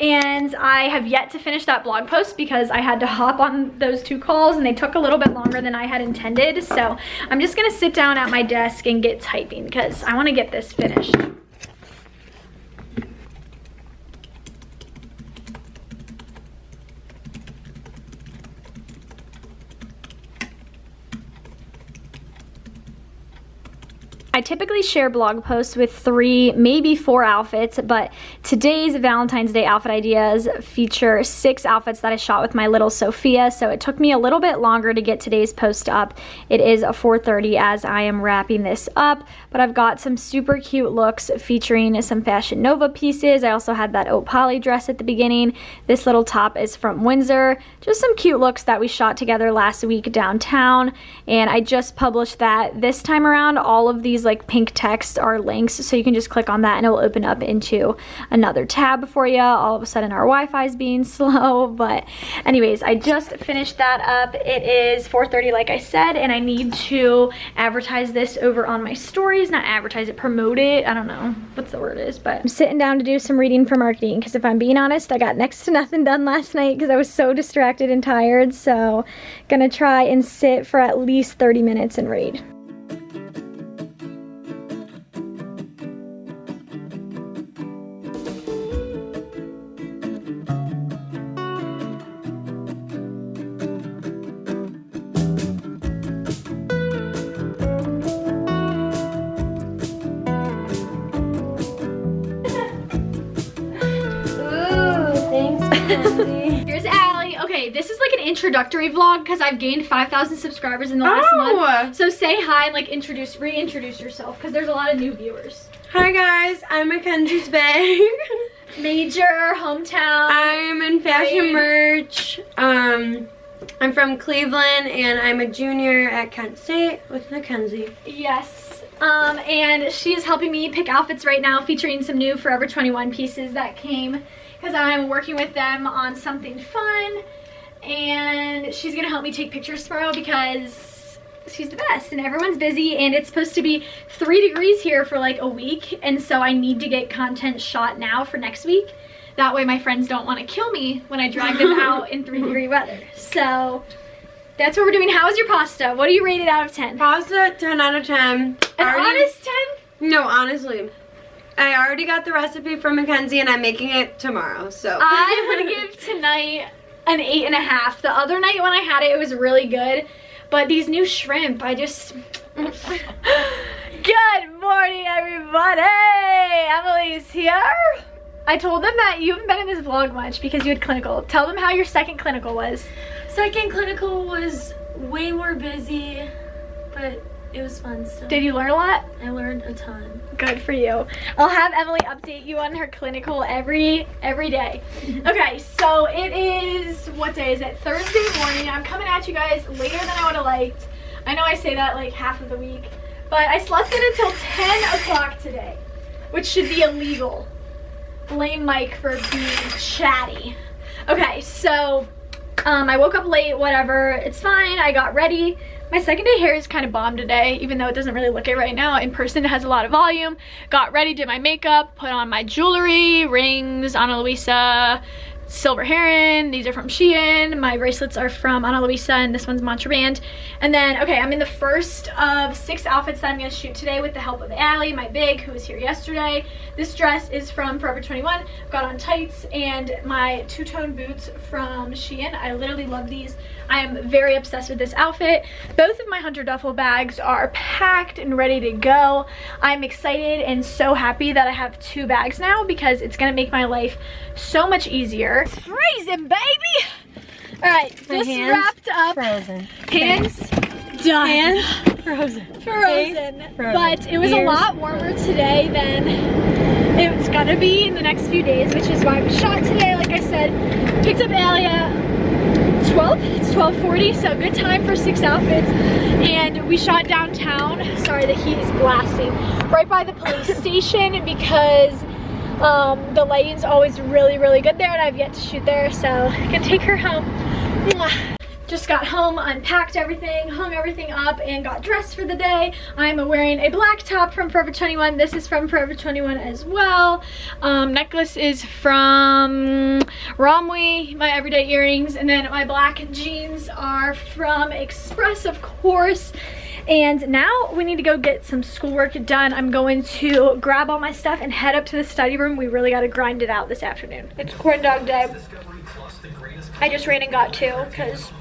and I have yet to finish that blog post because I had to hop on those 2 calls and they took a little bit longer than I had intended. So I'm just gonna sit down at my desk and get typing because I want to get this finished. I typically share blog posts with 3, maybe 4 outfits, but today's Valentine's Day outfit ideas feature 6 outfits that I shot with my little Sophia, so it took me a little bit longer to get today's post up. It is a 4:30 as I am wrapping this up, but I've got some super cute looks featuring some Fashion Nova pieces. I also had that oat poly dress at the beginning. This little top is from Windsor. Just some cute looks that we shot together last week downtown, and I just published that. This time around, all of these like pink text are links, so you can just click on that and it will open up into another tab for you. All of a sudden our Wi-Fi is being slow, but anyways, I just finished that up. It is 4:30 like I said, and I need to advertise this over on my stories. Not advertise it, promote it. I don't know what the word is, but I'm sitting down to do some reading for marketing because if I'm being honest, I got next to nothing done last night because I was so distracted and tired. So gonna try and sit for at least 30 minutes and read. Here's Allie. Okay, this is like an introductory vlog because I've gained 5,000 subscribers in the last month. So say hi and like reintroduce yourself because there's a lot of new viewers. Hi guys, I'm Mackenzie's bag. Major, hometown. I'm in fashion merch. I'm from Cleveland and I'm a junior at Kent State with Mckenzie. Yes. And she's helping me pick outfits right now featuring some new Forever 21 pieces that came because I'm working with them on something fun, and she's gonna help me take pictures tomorrow because she's the best and everyone's busy and it's supposed to be 3 degrees here for like a week, and so I need to get content shot now for next week. That way my friends don't want to kill me when I drag them out in 3-degree weather. So that's what we're doing. How was your pasta? What do you rate it out of 10? Pasta, 10 out of 10. An honest 10? No, honestly. I already got the recipe from Mckenzie and I'm making it tomorrow, so. I would give tonight an 8.5. The other night when I had it, it was really good. But these new shrimp, I just... Good morning, everybody! Emily's here. I told them that you haven't been in this vlog much because you had clinical. Tell them how your second clinical was. Second clinical was way more busy, but it was fun still. Did you learn a lot? I learned a ton. Good for you. I'll have Emily update you on her clinical every day. Okay, so it is, what day is it? Thursday morning. I'm coming at you guys later than I would have liked. I know I say that like half of the week, but I slept in until 10 o'clock today, which should be illegal. Blame Mike for being chatty. Okay, so I woke up late, whatever. It's fine. I got ready. My second day hair is kind of bomb today, even though it doesn't really look it right now. In person, it has a lot of volume. Got ready, did my makeup, put on my jewelry, rings, Ana Luisa, Silver Heron. These are from Shein. My bracelets are from Ana Luisa, and this one's Contraband. And then, okay, I'm in the first of 6 outfits that I'm gonna shoot today with the help of Allie, my big, who was here yesterday. This dress is from Forever 21. Got on tights and my 2-tone boots from Shein. I literally love these. I am very obsessed with this outfit. Both of my Hunter duffel bags are packed and ready to go. I'm excited and so happy that I have 2 bags now because it's gonna make my life so much easier. It's freezing, baby! All right, just wrapped up. Frozen. Hands done. Hands frozen. Frozen. Frozen. But it was a lot warmer today than it's gonna be in the next few days, which is why we shot today. Like I said, picked up Allie at 12. It's 12:40, so good time for 6 outfits. And we shot downtown. Sorry, the heat is blasting. Right by the police station because the lighting's always really, really good there, and I've yet to shoot there, so I can take her home. Mwah. Just got home, unpacked everything, hung everything up, and got dressed for the day. I'm wearing a black top from Forever 21. This is from Forever 21 as well. Necklace is from Romwe, my everyday earrings, and then my black jeans are from Express, of course. And now we need to go get some schoolwork done. I'm going to grab all my stuff and head up to the study room. We really got to grind it out this afternoon. It's corn dog day. I just ran and got two because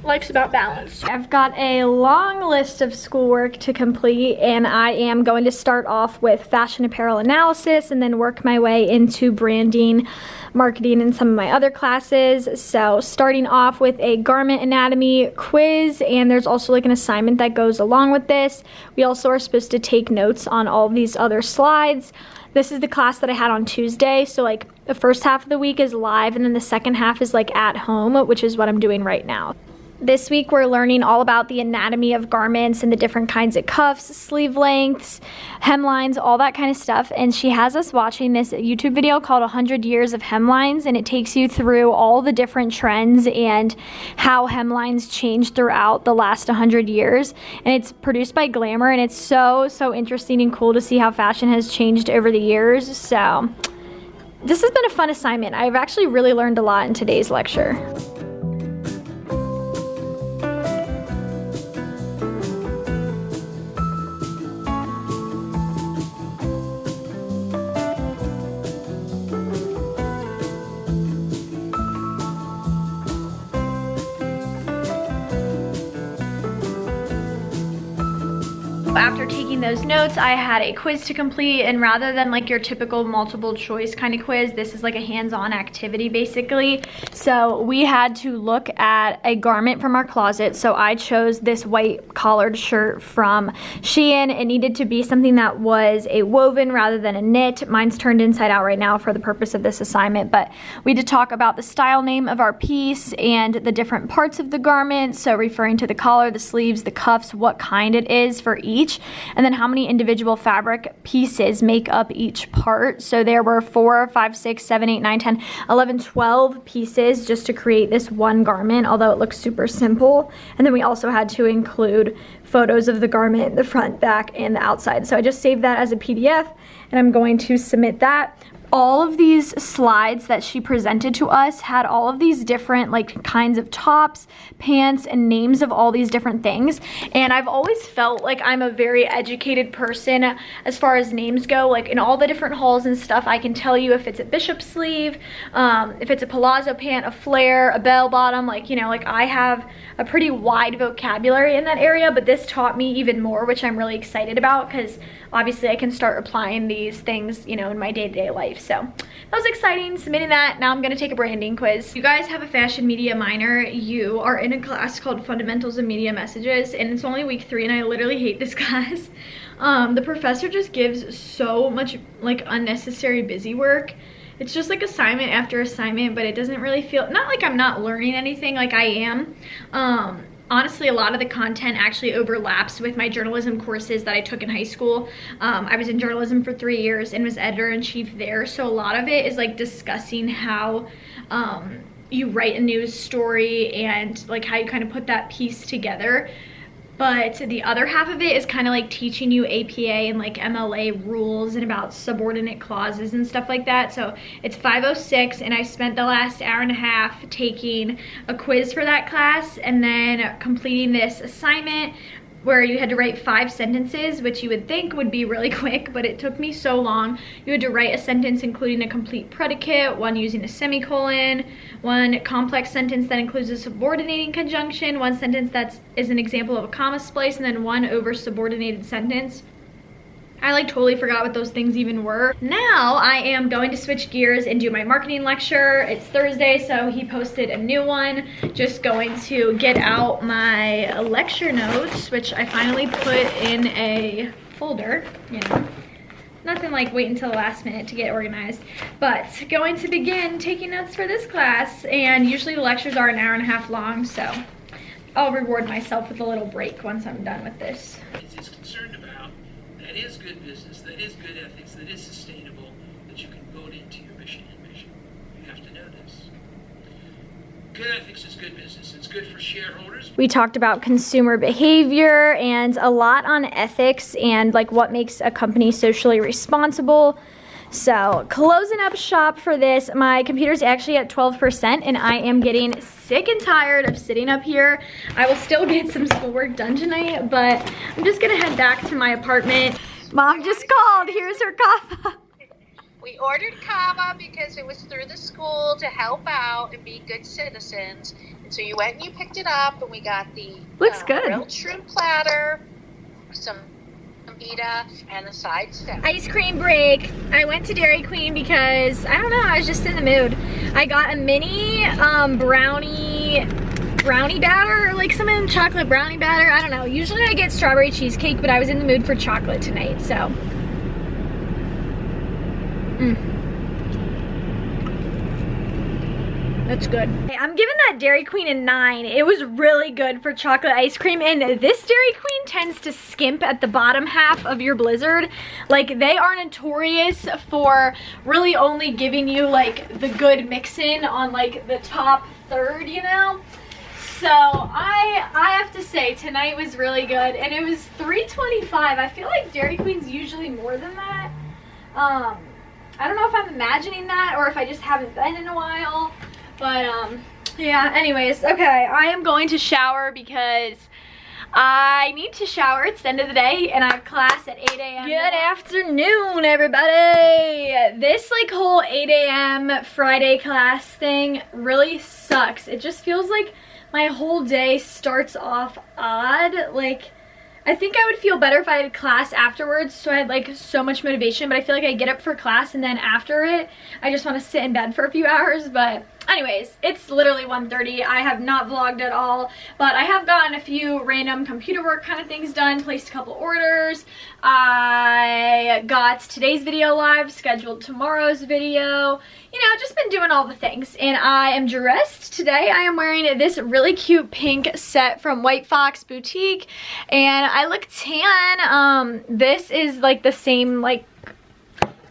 life's about balance. I've got a long list of schoolwork to complete, and I am going to start off with fashion apparel analysis and then work my way into branding, marketing, and some of my other classes. So starting off with a garment anatomy quiz, and there's also like an assignment that goes along with this. We also are supposed to take notes on all these other slides. This is the class that I had on Tuesday, so like the first half of the week is live and then the second half is like at home, which is what I'm doing right now. This week we're learning all about the anatomy of garments and the different kinds of cuffs, sleeve lengths, hemlines, all that kind of stuff. And she has us watching this YouTube video called 100 Years of Hemlines, and it takes you through all the different trends and how hemlines changed throughout the last 100 years. And it's produced by Glamour, and it's so interesting and cool to see how fashion has changed over the years. So this has been a fun assignment. I've actually really learned a lot in today's lecture. After taking those notes, I had a quiz to complete, and rather than like your typical multiple choice kind of quiz, this is like a hands-on activity basically. So we had to look at a garment from our closet. So I chose this white collared shirt from Shein. It needed to be something that was a woven rather than a knit. Mine's turned inside out right now for the purpose of this assignment, but we did talk about the style name of our piece and the different parts of the garment. So referring to the collar, the sleeves, the cuffs, what kind it is for each, and then how many individual fabric pieces make up each part. So there were 4, 5, 6, 7, 8, 9, 10, 11, 12 pieces just to create this one garment, although it looks super simple. And then we also had to include photos of the garment, the front, back, and the outside. So I just saved that as a PDF, and I'm going to submit that. All of these slides that she presented to us had all of these different like kinds of tops, pants, and names of all these different things. And I've always felt like I'm a very educated person as far as names go. Like in all the different hauls and stuff, I can tell you if it's a bishop sleeve, if it's a palazzo pant, a flare, a bell bottom, like, you know, like I have a pretty wide vocabulary in that area, but this taught me even more, which I'm really excited about because obviously I can start applying these things, you know, in my day-to-day life. So that was exciting, submitting that. Now I'm gonna take a branding quiz. You guys have a fashion media minor. You are in a class called Fundamentals of Media Messages, and it's only week 3, and I literally hate this class. The professor just gives so much like unnecessary busy work. It's just like assignment after assignment, but it doesn't really feel, not like I'm not learning anything, like I am. Honestly, a lot of the content actually overlaps with my journalism courses that I took in high school. I was in journalism for 3 years and was editor-in-chief there. So a lot of it is like discussing how you write a news story and like how you kind of put that piece together. But the other half of it is kind of like teaching you APA and like MLA rules and about subordinate clauses and stuff like that. So it's 5:06, and I spent the last hour and a half taking a quiz for that class and then completing this assignment where you had to write 5 sentences, which you would think would be really quick, but it took me so long. You had to write a sentence including a complete predicate, one using a semicolon, one complex sentence that includes a subordinating conjunction, one sentence that is an example of a comma splice, and then one over subordinated sentence. I like totally forgot what those things even were. Now I am going to switch gears and do my marketing lecture. It's Thursday, so he posted a new one. Just going to get out my lecture notes, which I finally put in a folder, you know. Nothing like wait until the last minute to get organized, but going to begin taking notes for this class. And usually the lectures are an hour and a half long, so I'll reward myself with a little break once I'm done with this. Is concerned about, that is good business, that is good ethics, that is sustainable, that you can vote into your mission and mission. You have to know this. good ethics is good business. It's good for shareholders. We talked about consumer behavior and a lot on ethics and like what makes a company socially responsible. So closing up shop for this. My computer's actually at 12% and I am getting sick and tired of sitting up here. I will still get some schoolwork done tonight, but I'm just gonna head back to my apartment. Mom just called, here's her kava. We ordered kava because it was through the school to help out and be good citizens. And so you went and you picked it up, and we got the Looks good. grilled shrimp platter, some pita, and a side salad. Ice cream break. I went to Dairy Queen because, I don't know, I was just in the mood. I got a mini brownie batter, like some chocolate brownie batter. I don't know. Usually I get strawberry cheesecake, but I was in the mood for chocolate tonight, so. That's good. I'm giving that Dairy Queen a 9. It was really good for chocolate ice cream, and this Dairy Queen tends to skimp at the bottom half of your Blizzard. Like, they are notorious for really only giving you like the good mix-in on like the top third, you know? So I have to say tonight was really good, and it was $3.25. I feel like Dairy Queen's usually more than that. I don't know if I'm imagining that or if I just haven't been in a while. But, yeah, anyways, okay, I am going to shower because I need to shower. It's the end of the day, and I have class at 8 a.m. Good afternoon, everybody. This, like, whole 8 a.m. Friday class thing really sucks. It just feels like my whole day starts off odd. Like, I think I would feel better if I had class afterwards, so I had like so much motivation, but I feel like I get up for class and then after it, I just want to sit in bed for a few hours. But anyways, it's literally 1:30. I have not vlogged at all, but I have gotten a few random computer work kind of things done, placed a couple orders. I got today's video live, scheduled tomorrow's video. You know, just been doing all the things. And I am dressed today. I am wearing this really cute pink set from White Fox Boutique. And I look tan. This is like the same like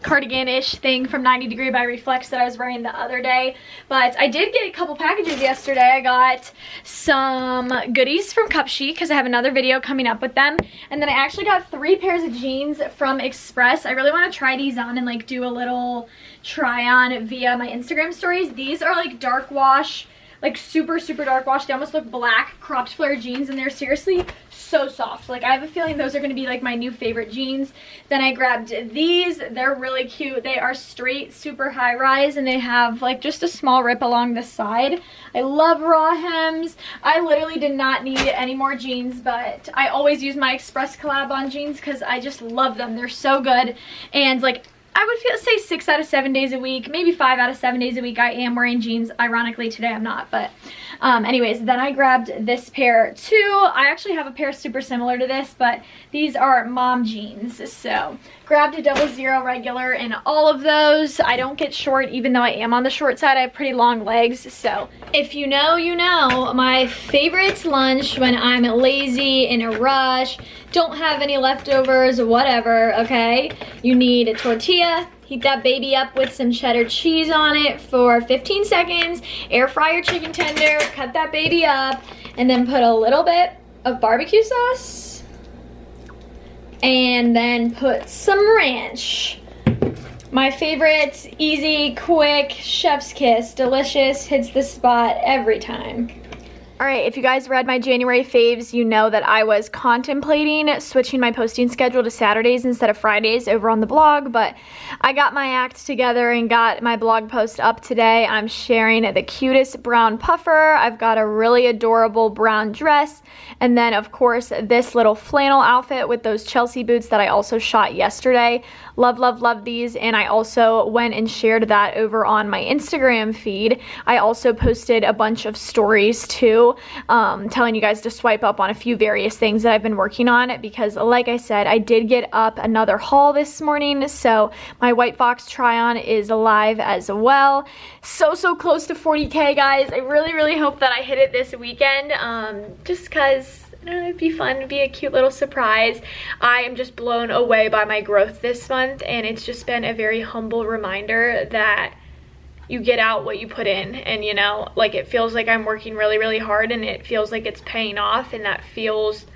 cardigan-ish thing from 90 Degree by Reflex that I was wearing the other day. But I did get a couple packages yesterday. I got some goodies from Cup Chic because I have another video coming up with them. And then I actually got 3 pairs of jeans from Express. I really want to try these on and like do a little try on via my Instagram stories. These are like dark wash, like super dark wash. They almost look black cropped flare jeans, and they're seriously so soft. Like, I have a feeling those are going to be like my new favorite jeans. Then I grabbed these. They're really cute. They are straight super high rise, and they have like just a small rip along the side. I love raw hems. I literally did not need any more jeans, but I always use my Express collab on jeans because I just love them. They're so good. And like, I would say 6 out of 7 days a week, maybe 5 out of 7 days a week I am wearing jeans. Ironically, today I'm not, but anyways, then I grabbed this pair too. I actually have a pair super similar to this, but these are mom jeans. So grabbed a 00 regular in all of those. I don't get short, even though I am on the short side. I have pretty long legs. So if you know, you know. My favorite lunch when I'm lazy, in a rush, don't have any leftovers, whatever, okay? You need a tortilla. Heat that baby up with some cheddar cheese on it for 15 seconds. Air fry your chicken tender, cut that baby up, and then put a little bit of barbecue sauce. And then put some ranch. My favorite, easy, quick, chef's kiss, delicious, hits the spot every time. All right, if you guys read my January faves, you know that I was contemplating switching my posting schedule to Saturdays instead of Fridays over on the blog, but I got my act together and got my blog post up today. I'm sharing the cutest brown puffer. I've got a really adorable brown dress, and then of course this little flannel outfit with those Chelsea boots that I also shot yesterday. Love, love, love these, and I also went and shared that over on my Instagram feed. I also posted a bunch of stories too, telling you guys to swipe up on a few various things that I've been working on, because like I said, I did get up another haul this morning, so my White Fox try-on is live as well. So close to 40K, guys. I really hope that I hit it this weekend, just because I don't know, it'd be fun, it'd be a cute little surprise. I am just blown away by my growth this month, and it's just been a very humble reminder that you get out what you put in, and you know, like it feels like I'm working really, really hard, and it feels like it's paying off, and that feels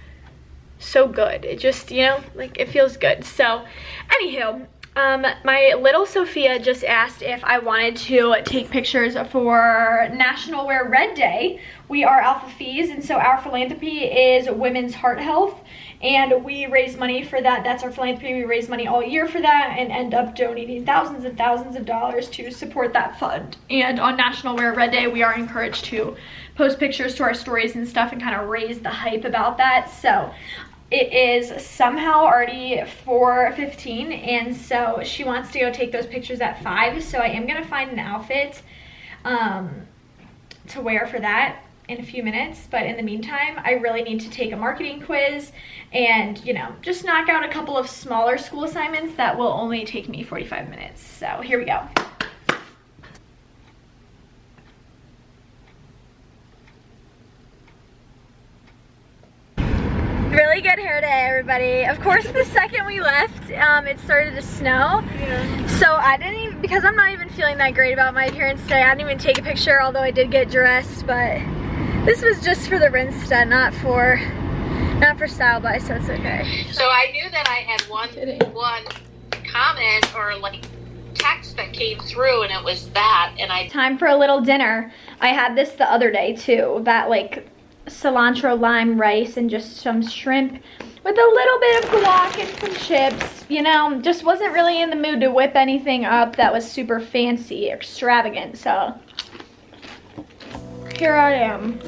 so good. It just, you know, like it feels good. So anywho, my little Sophia just asked if I wanted to take pictures for National Wear Red Day. We are Alpha Phi's, and so our philanthropy is Women's Heart Health, and we raise money for that. That's our philanthropy. We raise money all year for that and end up donating thousands and thousands of dollars to support that fund. And on National Wear Red Day, we are encouraged to post pictures to our stories and stuff and kind of raise the hype about that. So it is somehow already 4:15, and so she wants to go take those pictures at 5. So I am gonna find an outfit to wear for that in a few minutes, but in the meantime, I really need to take a marketing quiz and, you know, just knock out a couple of smaller school assignments that will only take me 45 minutes. So here we go. Really good hair day, everybody. Of course, the second we left, it started to snow. Yeah. So I didn't even, because I'm not even feeling that great about my appearance today, I didn't even take a picture, although I did get dressed, but this was just for the Rinsta, not for Style By, so it's okay. So I knew that I had one comment or like text that came through, and it was that, and I... Time for a little dinner. I had this the other day too, that like cilantro lime rice and just some shrimp with a little bit of guac and some chips. You know, just wasn't really in the mood to whip anything up that was super fancy, extravagant, so here I am.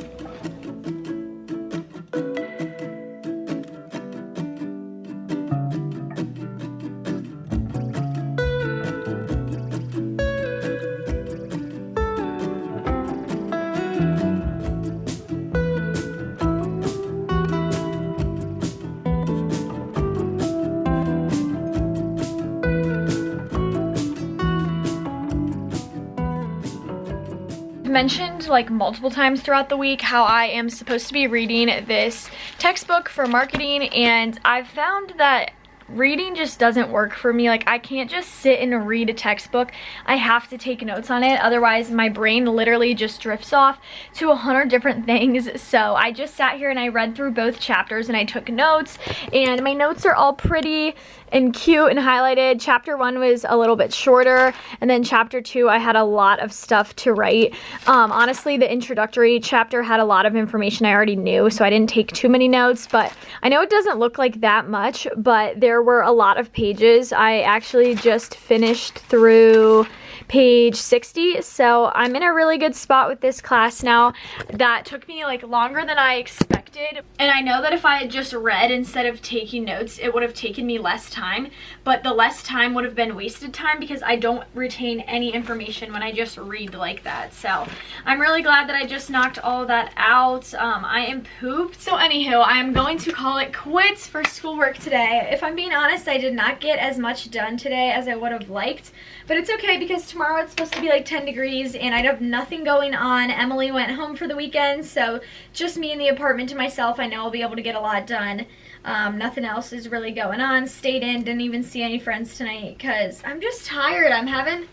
Mentioned like multiple times throughout the week how I am supposed to be reading this textbook for marketing, and I've found that reading just doesn't work for me. Like, I can't just sit and read a textbook. I have to take notes on it, otherwise my brain literally just drifts off to 100 different things. So I just sat here and I read through both chapters and I took notes, and my notes are all pretty and cute and highlighted. Chapter 1 was a little bit shorter, and then chapter 2 I had a lot of stuff to write. Honestly, the introductory chapter had a lot of information I already knew, so I didn't take too many notes, but I know it doesn't look like that much, but there were a lot of pages. I actually just finished through page 60, so I'm in a really good spot with this class now. That took me like longer than I expected, and I know that if I had just read instead of taking notes, it would have taken me less time, but the less time would have been wasted time because I don't retain any information when I just read like that. So I'm really glad that I just knocked all of that out. I am pooped. So anywho, I am going to call it quits for schoolwork today. If I'm being honest, I did not get as much done today as I would have liked, but it's okay because tomorrow it's supposed to be like 10 degrees and I have nothing going on. Emily went home for the weekend, so just me in the apartment to myself. I know I'll be able to get a lot done. Nothing else is really going on. Stayed in, didn't even see any friends tonight because I'm just tired. I'm having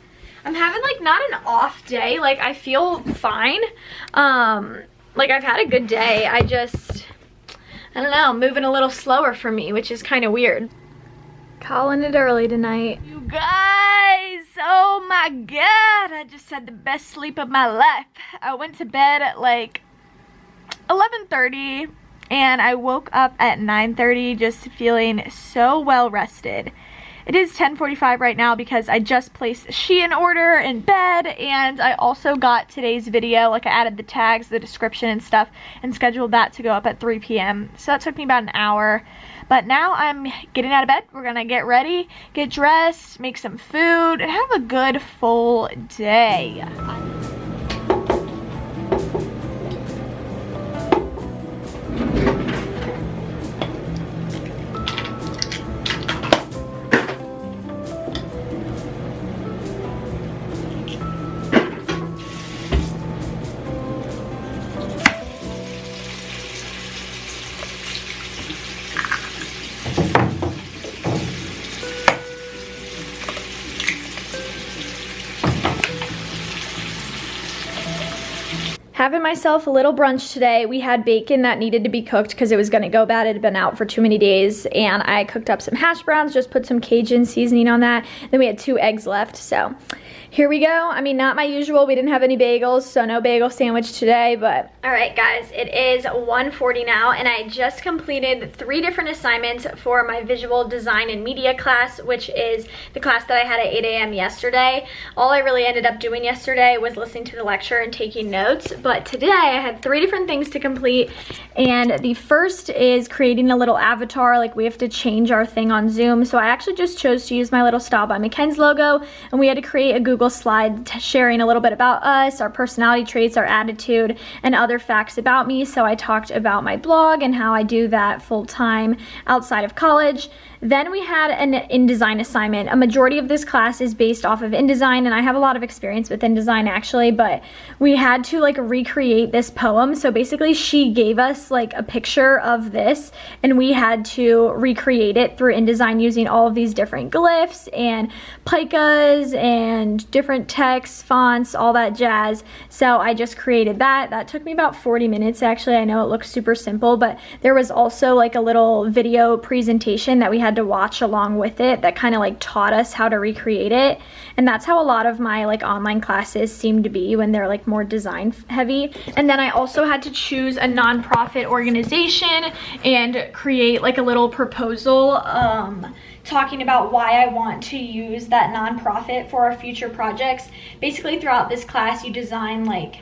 like not an off day. Like, I feel fine. Like, I've had a good day. I don't know, moving a little slower for me, which is kind of weird. Calling it early tonight. You guys, oh my god, I just had the best sleep of my life. I went to bed at like 11:30 and I woke up at 9:30 just feeling so well rested. It is 10:45 right now because I just placed Shein order in bed, and I also got today's video, like I added the tags, the description and stuff, and scheduled that to go up at 3 p.m. So that took me about an hour. But now I'm getting out of bed. We're gonna get ready, get dressed, make some food, and have a good full day. having myself a little brunch today. We had bacon that needed to be cooked because it was gonna go bad. It had been out for too many days, and I cooked up some hash browns, just put some Cajun seasoning on that. Then we had 2 eggs left, so here we go. I mean, not my usual. We didn't have any bagels, so no bagel sandwich today, but all right, guys, it is 1:40 now, and I just completed 3 different assignments for my visual design and media class, which is the class that I had at 8 a.m. yesterday. All I really ended up doing yesterday was listening to the lecture and taking notes, but today I had 3 different things to complete, and the first is creating a little avatar. Like, we have to change our thing on Zoom, so I actually just chose to use my little Style by McKenzie logo, and we had to create a Google slide sharing a little bit about us, our personality traits, our attitude, and other facts about me. So I talked about my blog and how I do that full-time outside of college. Then we had an InDesign assignment. A majority of this class is based off of InDesign, and I have a lot of experience with InDesign actually, but we had to like recreate this poem. So basically she gave us like a picture of this, and we had to recreate it through InDesign using all of these different glyphs and picas and different text, fonts, all that jazz. So I just created that. That took me about 40 minutes actually. I know it looks super simple, but there was also like a little video presentation that we had to watch along with it that kind of like taught us how to recreate it. And that's how a lot of my like online classes seem to be when they're like more design heavy. And then I also had to choose a nonprofit organization and create like a little proposal talking about why I want to use that nonprofit for our future projects. Basically throughout this class you design like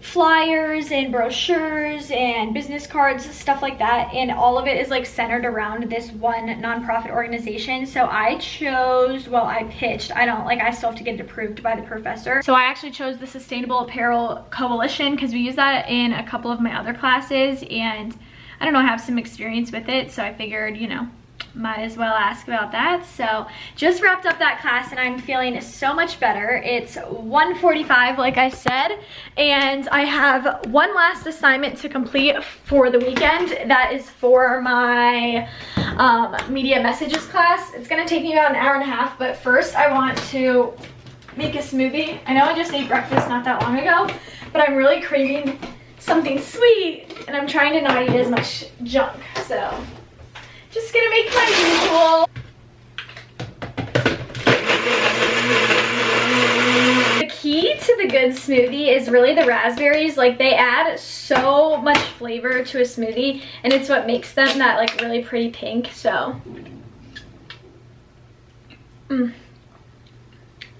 flyers and brochures and business cards, stuff like that, and all of it is like centered around this one nonprofit organization. So I chose, well, I pitched, I still have to get it approved by the professor. So I actually chose the Sustainable Apparel Coalition because we use that in a couple of my other classes, and I don't know, I have some experience with it, so I figured, you know, might as well ask about that. So just wrapped up that class and I'm feeling so much better. It's 1:45 like I said, and I have one last assignment to complete for the weekend. That is for my media messages class. It's gonna take me about an hour and a half, but first I want to make a smoothie. I know I just ate breakfast not that long ago, but I'm really craving something sweet and I'm trying to not eat as much junk, so just gonna make my usual. The key to the good smoothie is really the raspberries. Like, they add so much flavor to a smoothie, and it's what makes them that like really pretty pink. So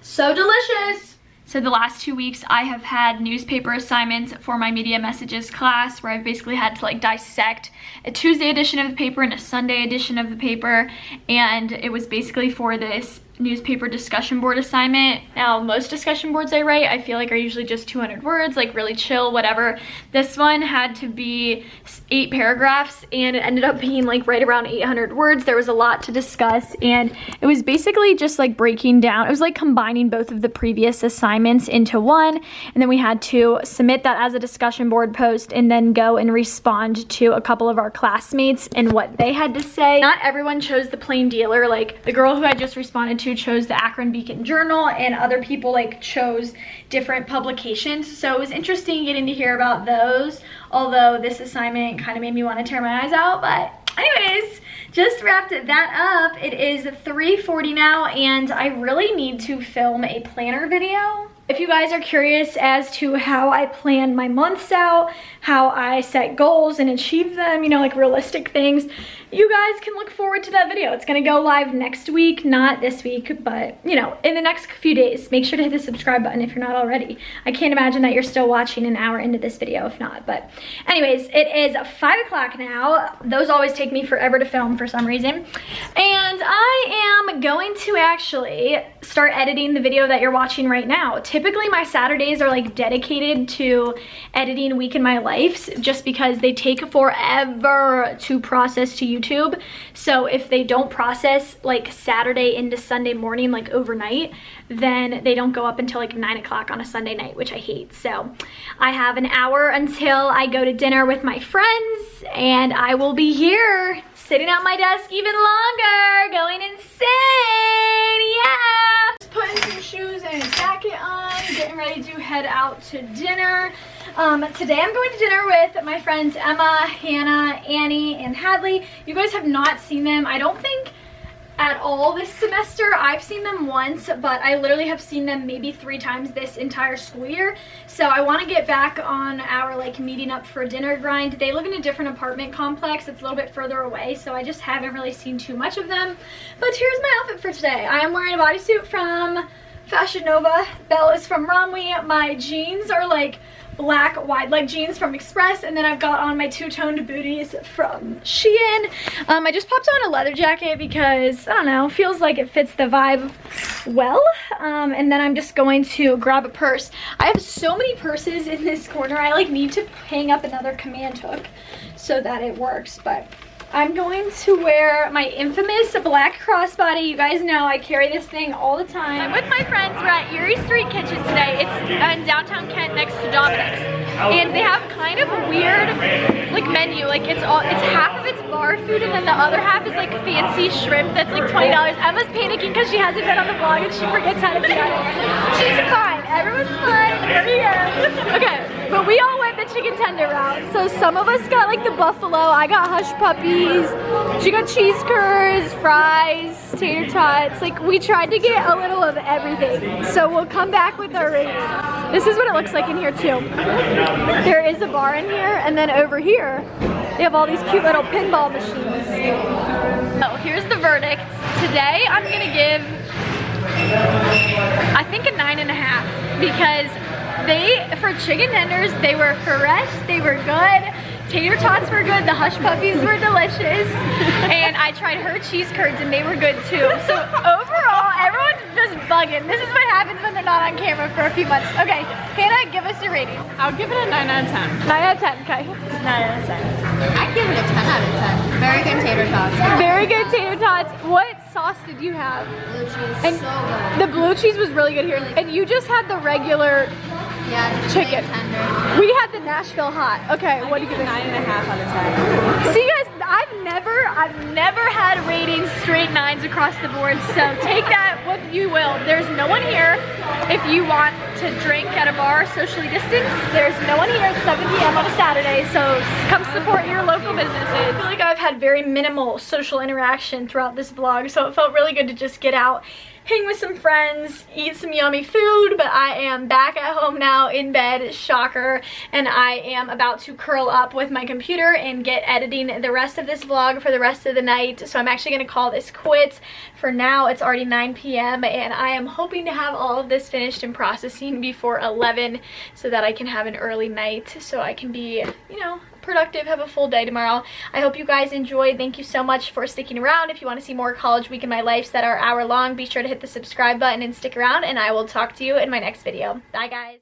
so delicious. So the last 2 weeks I have had newspaper assignments for my media messages class, where I've basically had to like dissect a Tuesday edition of the paper and a Sunday edition of the paper, and it was basically for this newspaper discussion board assignment. Now, most discussion boards I write, I feel like are usually just 200 words, like really chill, whatever. This one had to be 8 paragraphs, and it ended up being like right around 800 words. There was a lot to discuss, and it was basically just like breaking down. It was like combining both of the previous assignments into one, and then we had to submit that as a discussion board post and then go and respond to a couple of our classmates and what they had to say. Not everyone chose the plain dealer. Like, the girl who I just responded to chose the Akron Beacon Journal, and other people like chose different publications. So it was interesting getting to hear about those, although this assignment kind of made me want to tear my eyes out. But anyways, just wrapped that up. It is 3:40 now, and I really need to film a planner video. If you guys are curious as to how I plan my months out, how I set goals and achieve them, you know, like realistic things, you guys can look forward to that video. It's gonna go live next week, not this week, but you know, in the next few days. Make sure to hit the subscribe button if you're not already. I can't imagine that you're still watching an hour into this video if not, but anyways, it is 5 o'clock now. Those always take me forever to film for some reason. And I am going to actually start editing the video that you're watching right now. Typically my Saturdays are like dedicated to editing Week in My Life, just because they take forever to process to YouTube. So if they don't process like Saturday into Sunday morning, like overnight, then they don't go up until like 9 o'clock on a Sunday night, which I hate. So I have an hour until I go to dinner with my friends, and I will be here sitting at my desk even longer, going insane, yeah! Just putting some shoes and a jacket on, getting ready to head head out to dinner. Today I'm going to dinner with my friends Emma, Hannah, Annie, and Hadley. You guys have not seen them, I don't think, at all this semester. I've seen them once, but I literally have seen them maybe 3 times this entire school year. So I want to get back on our like meeting up for dinner grind. They live in a different apartment complex. It's a little bit further away, so I just haven't really seen too much of them. But here's my outfit for today. I am wearing a bodysuit from Fashion Nova. Belle is from Romwe. My jeans are like black wide leg jeans from Express, and then I've got on my two-toned booties from Shein. I just popped on a leather jacket because, I don't know, feels like it fits the vibe well. And then I'm just going to grab a purse. I have so many purses in this corner. I like need to hang up another command hook so that it works, but I'm going to wear my infamous black crossbody. You guys know I carry this thing all the time. I'm with my friends. We're at Erie Street Kitchen today. It's in downtown Kent next to Dominic's. And they have kind of a weird like menu. Like it's half of it's bar food and then the other half is like fancy shrimp that's like $20. Emma's panicking because she hasn't been on the vlog and she forgets how to do it. She's fine. Everyone's fine. We're here. Okay. But we all went the chicken tender route. So some of us got like the buffalo. I got hush puppies. She got cheese curds, fries, tater tots. Like we tried to get a little of everything. So we'll come back with our rating. This is what it looks like in here too. There is a bar in here, and then over here they have all these cute little pinball machines. So here's the verdict. Today I'm gonna give, I think, a 9.5 because for chicken tenders, they were fresh, they were good. Tater tots were good, the hush puppies were delicious, and I tried her cheese curds and they were good too. So overall, everyone's just bugging. This is what happens when they're not on camera for a few months. Okay, Hannah, give us your rating. I'll give it a 9 out of 10. 9 out of 10, okay. 9 out of 10. I'd give it a 10 out of 10. Very good tater tots. Very good tater tots. What sauce did you have? Blue cheese, And so good. the blue cheese was really good here. And you just had the regular chicken. Tender. We had the Nashville hot. Okay, what do you give it? 9.5 out of 10. See guys, I've never had ratings straight 9s across the board, so take that what you will. There's no one here. If you want to drink at a bar socially distanced, there's no one here at 7 p.m. on a Saturday, so come support your local businesses. I feel like I've had very minimal social interaction throughout this vlog, so it felt really good to just get out, hang with some friends, eat some yummy food. But I am back at home now in bed, shocker, and I am about to curl up with my computer and get editing the rest of this vlog for the rest of the night. So I'm actually going to call this quits for now. It's already 9 p.m. and I am hoping to have all of this finished and processing before 11 so that I can have an early night so I can be, you know, productive, have a full day tomorrow. I hope you guys enjoyed. Thank you so much for sticking around. If you want to see more College Week in My Life that are hour long, be sure to hit the subscribe button and stick around, and I will talk to you in my next video. Bye guys.